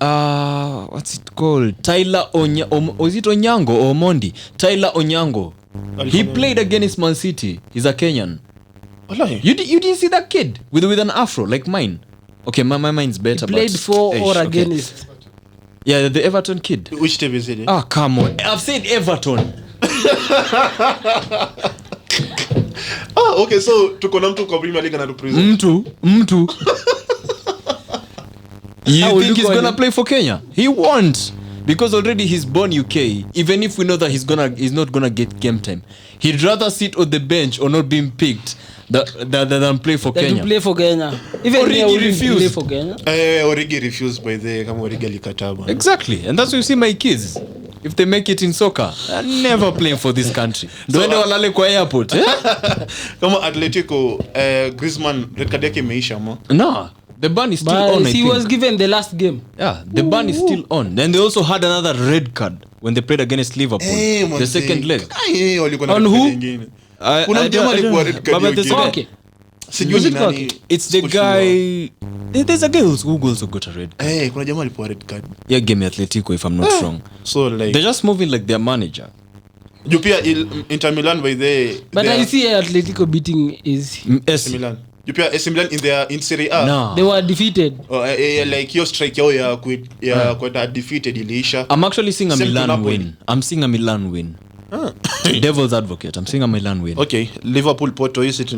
it called? Tyler is it Onyango or Mondi? Tyler Onyango. He played against Man City. He's a Kenyan. You didn't see that kid with an afro like mine? Okay, my mind's better. He played for or against? Yeah, the Everton kid. Which team is it? Come on. I've said Everton. Okay, so tuko na mtu kwa Premier League na represent. Mtu. You think he's gonna play for Kenya? He won't. Because already he's born UK. Even if we know that he's not gonna get game time, he'd rather sit on the bench or not being picked than play for Kenya. To play for Kenya. Even Origi refused. Play for Kenya. Origi refused by the kama Origi alikataba. Exactly, and that's why you see my kids. If they make it in soccer, they're never playing for this country. Doende walale kwa airport. Kama Atletico, Griezmann red card yake imeisha mo. No. The ban is still on. He was given the last game. Yeah, the ban is still on. Then they also had another red card when they played against Liverpool. The second leg. On who? Kuna jamaa alikuwa red card. Okay. Sijui nani. It's the guy. There's a guy who also got a red card. Kuna jamaa alikuwa red card. Yeah, game Atletico if I'm not wrong. So like they're just moving like their manager. Jupia Inter Milan by the. But I see Atletico beating AC Milan. Jupia AC Milan in Serie A. No. They were defeated. Like your strike ya kwenda defeated iliisha. I'm actually seeing a Milan win. I'm seeing a Milan win. Devil's advocate. I'm saying I Milan win. Okay, Liverpool Porto is it?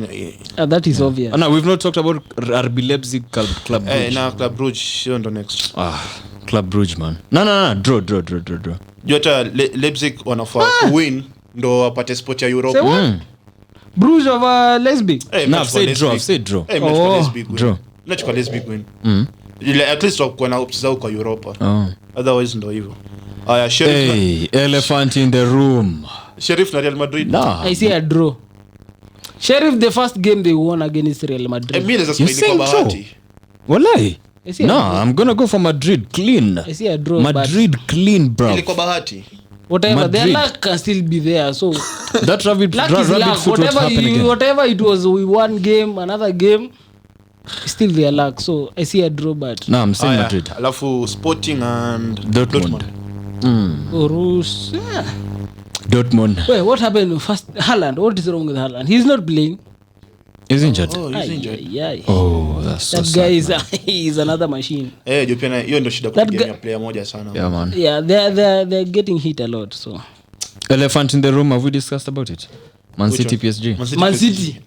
That is obvious. No, we've not talked about RB Leipzig Club Brugge. Na Club Brugge sio ndo next. Club Brugge man. No. Draw. Jota Leipzig wanafaa win ndo wapate spot ya Europe. Bruges over Leipzig. I've said draw. Draw. Nachukua Leipzig win. At least wako na hopes zao kwa Europa. Otherwise ndo hivyo. Sheriff. Hey, elephant in the room. Sheriff na Real Madrid. Nah. I see a draw. Sheriff, the first game they won against Real Madrid. You saying bahati? Wallahi. No, I'm gonna go for Madrid clean. I see a draw. Madrid clean, bro. Ilikuwa bahati. Whatever, Madrid. their luck can still be there. So that rabbit foot was happening. Whatever it was, we one game, another game, still their luck. So I see a draw, but no, I'm saying Madrid. Alafu Sporting and Dortmund. Rouze. Dortmund. Wait, what happened first? Haaland. What is wrong with Haaland? He's not playing. He's injured. He's injured. That's so that sad, guy is another machine. Jopena hiyo ndio shida kwa game ya player moja sana. Yeah, man. Yeah, they're getting hit a lot. So elephant in the room. Have we discussed about it? Man City PSG. Man City.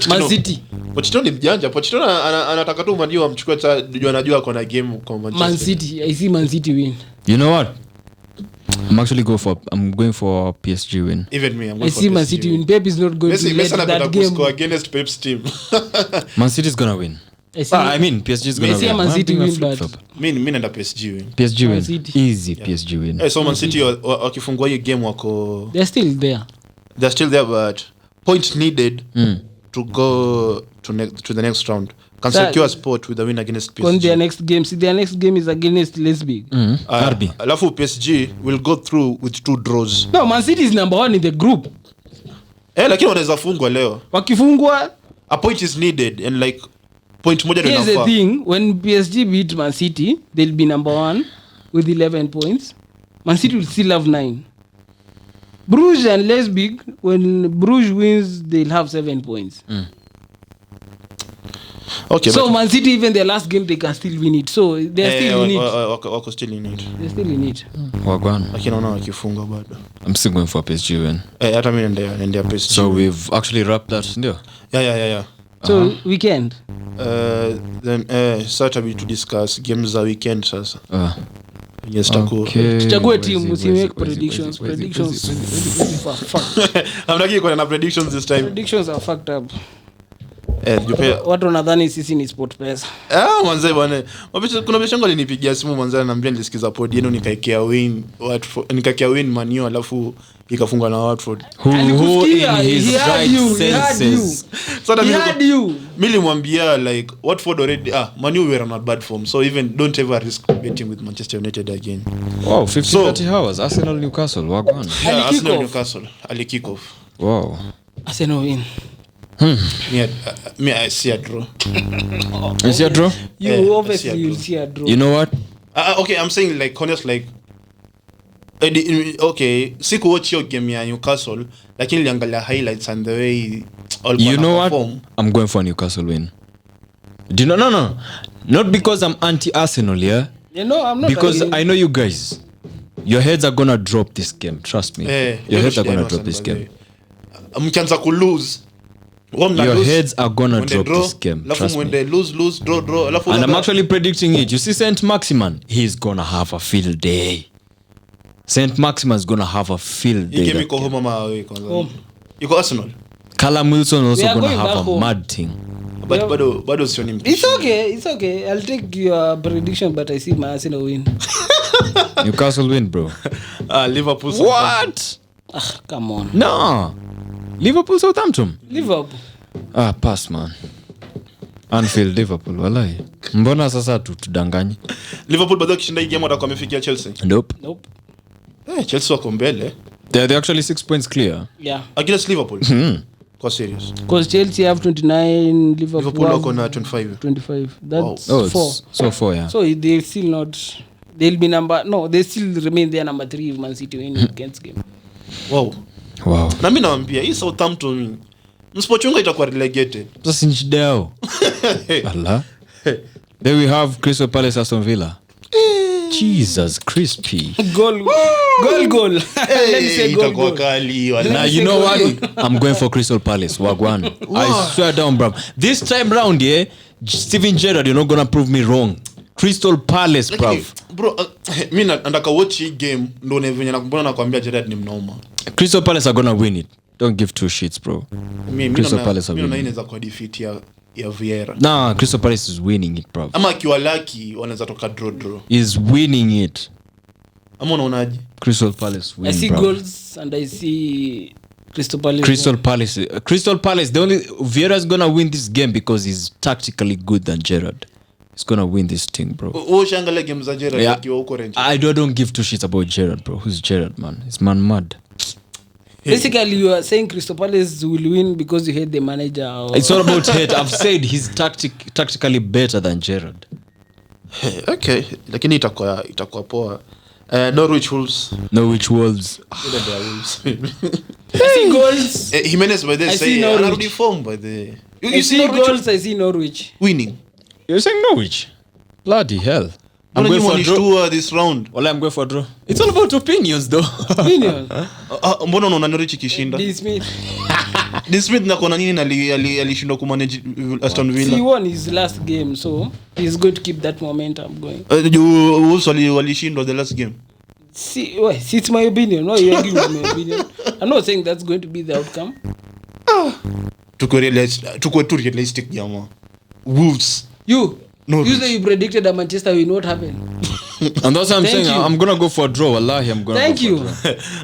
Man City. Pochettino ni mjanja. Pochettino anataka tu Man U amchukue ndio anajua kuna game kwa Manchester. Man City. I see Man City win. You know what? I'm going for PSG win. Even me, I'm going I for see PSG Man City win. Pep is not going to let that game score against Pep's team. Man City is gonna win. I mean PSG is gonna win. Man City win, but mimi naenda PSG win. PSG win. Easy PSG win. So Man City wakifungua hiyo game wako they're still there, but points needed to go to the next round. Can secure a spot with a win against PSG. On their next game is against Leipzig. RB. Alafu PSG will go through with 2 draws. No, Man City is number 1 in the group. Lakini wanaweza fungwa leo. Wakifungwa, a point is needed and like point moja ndio inafaa. Here's the thing, when PSG beat Man City, they'll be number 1 with 11 points. Man City will still have 9. Bruges and Leipzig, when Bruges wins, they'll have 7 points. Okay, so Man City, even their last game, they can still win it. So they're still in it. Wako still in it. They're still in it. Wagwan. Lakini naona wakifunga bado. I'm still going for PSG win. Hata mimi naendea PSG. So we've actually wrapped that, ndio? Yeah. So weekend. Then Saturday to discuss games za weekend sasa. Yes, okay. Tuchague team, usimake predictions. Predictions. I'm not going to predictions this time. Predictions are fucked up. Watu wanadhani sisi ni sport pesa. Manze bwana. Kuna beshango alinipigia simu manze ananiambia nilisikiza pod yenu nikaekea win Man U alafu ikafungwa na Watford. Who in his right senses. So mimi nilimwambia like Watford already Man U were on a bad form, so even don't ever risk betting with Manchester United again. Wow, 50-30 hours. Arsenal Newcastle wagwan. Yeah, Arsenal Newcastle ali kick off. Wow. Arsenal win. Me I see a draw. You see a draw? You obviously you'll see a draw. You know what? Okay, I'm saying like honest like okay, siku watch your game ya Newcastle lakini niliangalia highlights and the way all you know what? Perform. I'm going for Newcastle win. Do you know? No. Not because I'm anti-Arsenal, yeah? You know, I'm not. Because I know you guys. Your heads are gonna drop this game. Trust me. Your heads are gonna drop this game. Mkianza ku lose. Your heads are gonna drop this game. Trust me. When they lose, draw. And I'm actually predicting it. You see Saint Maximin, he's gonna have a field day. Saint Maximin is gonna have a field day. Game iko home ama away kwanza. Iko Arsenal. Callum Wilson also gonna have a home. Mad thing. But bado sioni mtu. It's okay. I'll take your prediction, but I see my Arsenal win. Newcastle win, bro. Liverpool. What? Come on. No. Liverpool Southampton. Liverpool. Pass man. Anfield Liverpool wallahi. Mbona sasa tutudanganye? Liverpool bado kishinda hii game watakuwa wamefikia Chelsea. Nope. Chelsea wako mbele. They're actually 6 points clear. Yeah. Against Liverpool. Kwa serious. Because Chelsea have 29, Liverpool wako na 25. 25. That's wow. 4. So 4, yeah. So they still not. They'll be they still remain there number 3 if Man City win against game. Wow. Na mimi naambia hii Southampton msipochunga itakuwa relegated. Sasa ni shida yao. Allah. There we have Crystal Palace Aston Villa. Jesus, crispy. Goal. Let me say goal. Now you know what? I'm going for Crystal Palace. Wagwan. I swear down, bro. This time round, yeah, Steven Gerrard, you're not gonna prove me wrong. Crystal Palace, bruv. Bro, mimi nataka watch hii game ndo venye nakwambia Gerrard ni mnoma. Crystal Palace are gonna win it. Don't give two shits, bro. Crystal Palace are winning. Inaweza kwa defeat ya Vieira. Nah, Crystal Palace is winning it, bro. Ama akiwa lucky wanaweza toka draw. Is winning it. Ama unaonaje? Crystal Palace win, I see bro. goals and I see Crystal Palace. Crystal Palace. The only Vieira's gonna win this game because he's tactically good than Gerrard. He's gonna win this thing, bro. Ushangale game za Gerrard akiwa huko Rangers. I don't give two shits about Gerrard, bro. Who's Gerrard, man? He's man mad. Basically, you are saying Crystal Palace will win because you hate the manager. Or... It's not about hate. I've said he's tactically better than Gerrard. Okay, lakini itakuwa poa. Norwich Wolves. I see goals. Jimenez by the say already formed by the. You see goals. I see Norwich winning. You're saying Norwich? Bloody hell. I'm going for a draw this round. Well, I'm going for a draw. It's all about opinions, though. Opinions? Mbona unaona Norwich ikishinda? Dean Smith na kona nini alishindwa kumanage Aston Villa? He won his last game, so he's going to keep that momentum going. Wolves walishindwa the last game. See, it's my opinion. No, you agree with my opinion. I'm not saying that's going to be the outcome. Tuko realistic jamaa. Wolves. You say you predicted that Manchester will not happen. And that's what I'm saying. I'm going to go for a draw. Wallahi, I'm going to Thank you.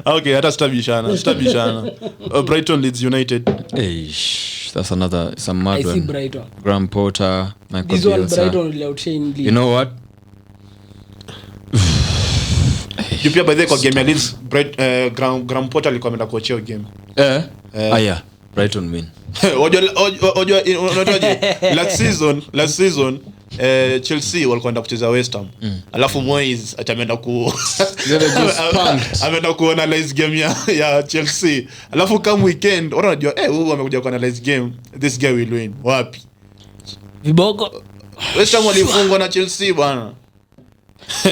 Okay, hata stabishana. Brighton Leeds United. That's another. It's a mad one. I see Brighton. Graham Potter, Michael This one, Bielsa. Brighton will outshine Leeds. You know what? You pia by the kwa game ya Leeds, Graham Potter alikuwa ameenda kuachia game. Yeah. Brighton win. Last season Chelsea walikuwa kucheza West Ham. Alafu Moyes ataenda ameenda kuanalyze game ya Chelsea. Alafu come weekend unajua huyu amekuja kuanalyze game, this guy will win. Wapi? Viboko. West Ham walifungwa na Chelsea bwana.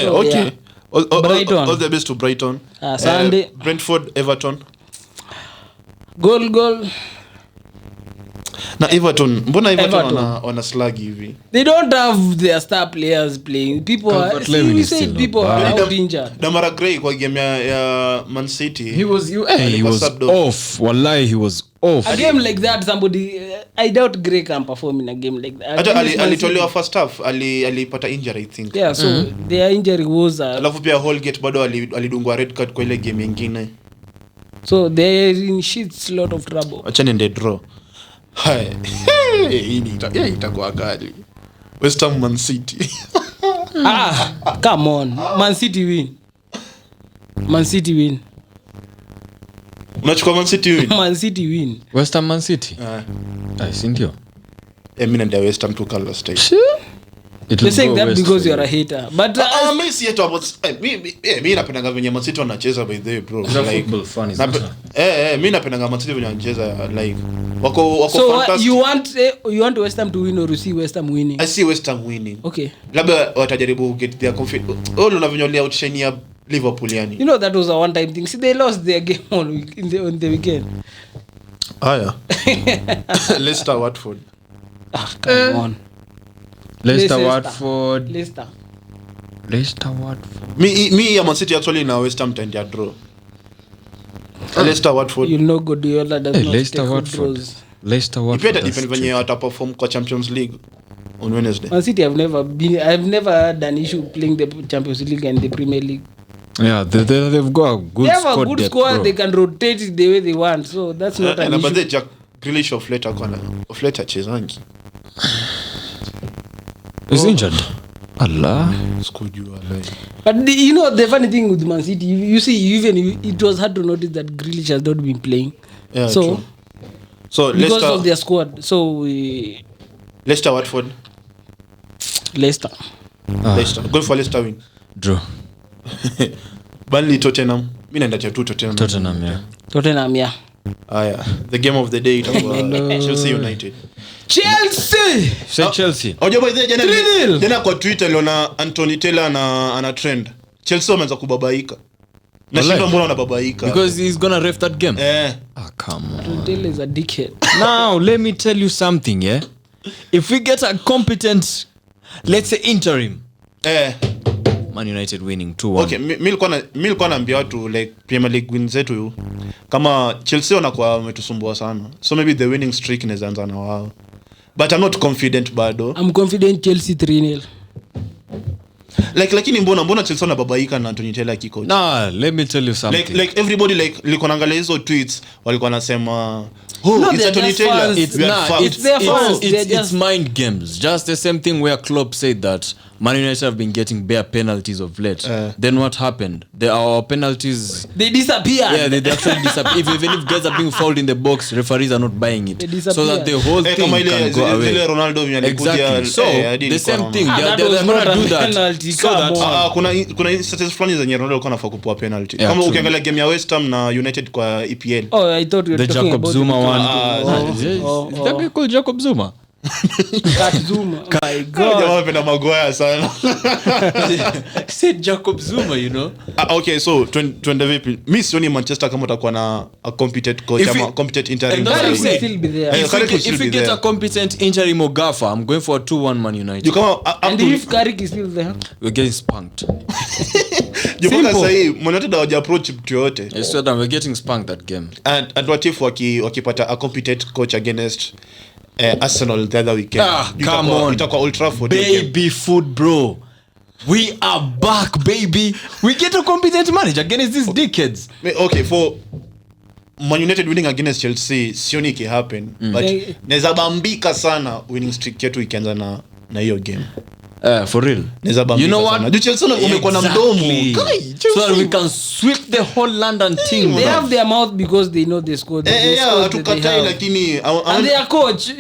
Okay. Yeah. All the best to Brighton. Sunday. Brentford Everton. Goal. Na Everton, mbona Everton wana slag hivi? They don't have their star players playing. People are out injured. Damara Gray kwa game ya Man City. He was off. Wallahi, he was off. A game like that, somebody I doubt Gray can perform in a game like that. Hata alitolewa first half, alipata injury I think. Yeah, so their injury was alafu pia Holgate bado alidungwa red card kwa ile game nyingine. So they are in shit lot of trouble. Acha niende draw. Hai. Itakuwa kali. West Ham Man City. Come on. Man City win. Unachukua Man City win? Man City win. West Ham Man City? Si ndio. Mimi ndio West Ham to color style. You're saying that because you're a hater. But mimi si hater about mimi napenda venye Man City wanacheza by the way bro. Like football fun is mimi napenda Man City venye wanacheza like wako so fantastic. You want West Ham to win or you see West Ham winning? I see West Ham winning. Okay. Labda watajaribu get their confidence. All unavyonyolia outshine ya Liverpool yani. You know that was a one time thing. See they lost their game on the weekend. Aya. Leicester Watford. Come on. Leicester Watford. Me ya Man City actually na West Ham tend ya draw. Leicester Watford. You know Guardiola does not Leicester Watford. Depende venye wata perform kwa Champions League on Wednesday. Man City I've never had an issue playing the Champions League and the Premier League. Yeah, they've got a good squad. They have a good squad. They can rotate it the way they want. So that's not an issue. But they Jack Grealish of later chezangi. He's injured. Allah. But you know the funny thing with Man City, you see, it was hard to notice that Grealish has not been playing. Yeah, so because Leicester, of their squad. So Leicester Watford. Leicester. Go for Leicester win. Draw. Burnley Tottenham. Mimi naenda tu Tottenham. Yeah. Tottenham, yeah. The game of the day itakuwa Chelsea United. Chelsea. Say Chelsea. Ojo by the 3-0. jana kwa Twitter liona Anthony Taylor ana trend. Chelsea wameanza kubabaika. Na shida mbona wanababaika? Because he's gonna ref that game. Come on. Taylor is a dickhead. Now, let me tell you something, yeah? If we get a competent, let's say interim, Man United winning 2-1. Okay, nilikuwa naambia watu like Premier League wins zetu kama Chelsea wanakuwa wametusumbua sana. So maybe the winning streak inaanza na wao. But I'm not confident bado. I'm confident Chelsea 3-0. Lakini mbona Chelsea wanababaika na Anthony Taylor kikocha? Nah, let me tell you something. Like everybody liko naangalia hizo tweets walikuwa nasema it's Anthony Taylor. It's mind games. Just the same thing where Klopp said that Man United have been getting bare penalties of late. Then what happened? Our penalties, they disappear. Yeah, they actually disappear. Even if guys are being fouled in the box, referees are not buying it. So that the whole thing can go away. Exactly. So the same thing. They're gonna do that. So that kuna status fulani zenye Ronaldo alikuwa anafaa kupewa penalty. Kama ukiangalia game ya West Ham na United kwa EPL. Oh, I thought you were talking Jacob about Zuma one. Is that guy called Jacob Zuma? Zuma. My God. Jamaa anapenda magoya sana. Said Jacob Zuma, you know. Okay, so twende vipi? Mimi sioni Manchester kama utakuwa na a competent coach ama competent interim. Carrick will still be there. If we get a competent interim Ogafa, I'm going for a 2-1 Man United. You come and if Carrick is still there, we're getting spanked. Jumaka sahi United hawaja approach mtu yote. Yes, so we're getting spanked that game. And what if wakipata a competent coach against Arsenal the other weekend? Come on. Itakuwa Old Trafford. Baby food, bro. We are back, baby. We get a competent manager against these dickheads. Okay, for Man United winning against Chelsea, sioni ki happen. But neza bambika sana winning streak yetu ikianza na hiyo game. For real. You know what? Do Chelsea umekuwa na mdomo. So that we can sweep the whole London team. They have their mouth because they know they scored. Tukatai lakini and their coach.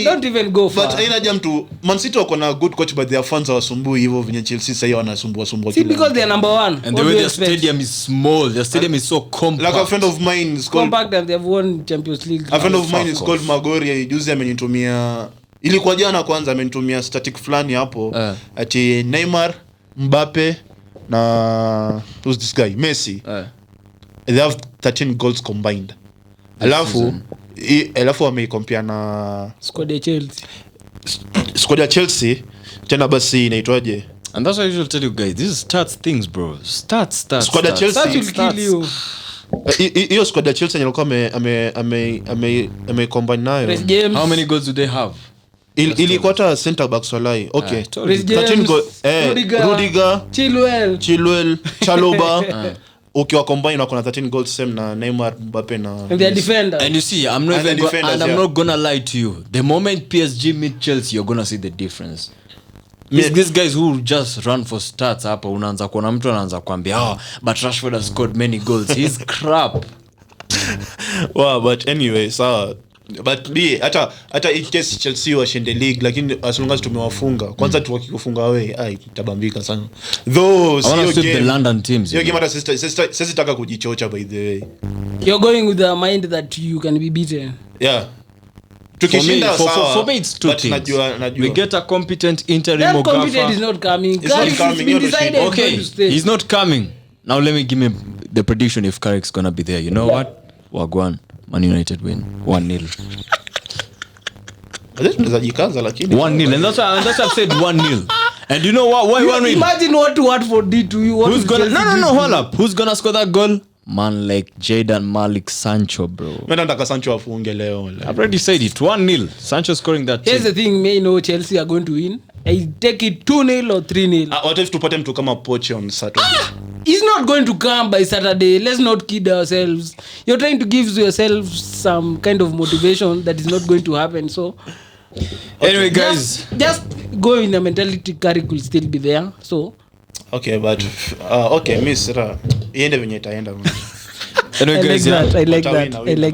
Don't even go far. But aina jam tu Man City wako na good coach but their fans wasumbui hivyo venye Chelsea sasa wanasumbua kila. See, because they are number 1. And the way their stadium is small. Their stadium is so compact. Like a friend of mine is called compact and they have won Champions League. A friend of mine is called Magori. Juzi amenitumia ilikuwa jana kwanza amenitumia static fulani hapo ati Neymar, Mbappe na who's this guy Messi. They have 13 goals combined. Alafu wameikompare na squad ya Chelsea. Tena basi inaitwaje? And that's why I usually tell you guys, this is stats things, bro. Stats. Squad ya Chelsea will kill you. Hiyo squad ya Chelsea alikuwa ame combine nayo. How many goals do they have? Ilikuwa ta center backs walai. Okay. 13 goals. Rudiger, Chilwell, Chalobah. Ukiwa combine wako na 13 goals same na Neymar, Mbappe na and their defender. And you see, I'm not gonna lie to you. The moment PSG meet Chelsea, you're gonna see the difference. These guys who just run for stats hapa unaanza kuona mtu anaanza kuambia but Rashford has scored many goals. He's crap. Wow, but anyway, so but hata in case Chelsea washinde league lakini as long as tumewafunga kwanza tukikufunga wewe itabambika sana. Though the London teams. Hiyo game hata sisi sitaka kujichocha by the way. You're going with the mind that you can be beaten. Yeah. For me it's two things. We get a competent interim Ogafa. Competent is not coming. Okay, he's not coming. Now let me give me the prediction if Carrick's gonna be there. You know what? Wagwan. Man United win 1-0. Tunaweza lakini 1-0 and that's why I've said 1-0. And you know what? Why 1-0? Imagine what Watford did to you. Who's gonna hold up? Who's gonna score that goal? Man like Jadon Malik Sancho, bro. Mimi nataka Sancho afunge leo. I've already said it. 1-0. Sancho scoring that. Here's the thing, may know Chelsea are going to win. I take it 2-0 or 3-0. What if tupate mtu kama Poche on Saturday? He's not going to come by Saturday. Let's not kid ourselves. You're trying to give yourself some kind of motivation that is not going to happen. So anyway, guys, just go in a mentality Carrick will still be there. So okay, but okay, miss iende venye itaenda. Anyway, guys, I like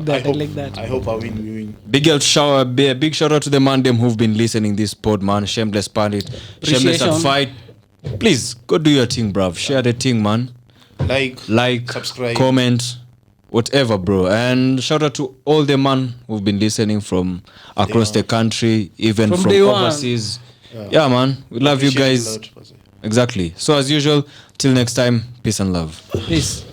that. I hope I win. Big shout out to the mandem who've been listening this pod, man. Shameless Pandit, Shameless at Fight. Please go do your thing, bruv. Share the thing, man. Like, subscribe, comment. whatever, bro. And shout out to all the man who've been listening from across the country, even from overseas. Yeah, man. We love you guys. Exactly. So as usual, till next time, peace and love. Peace.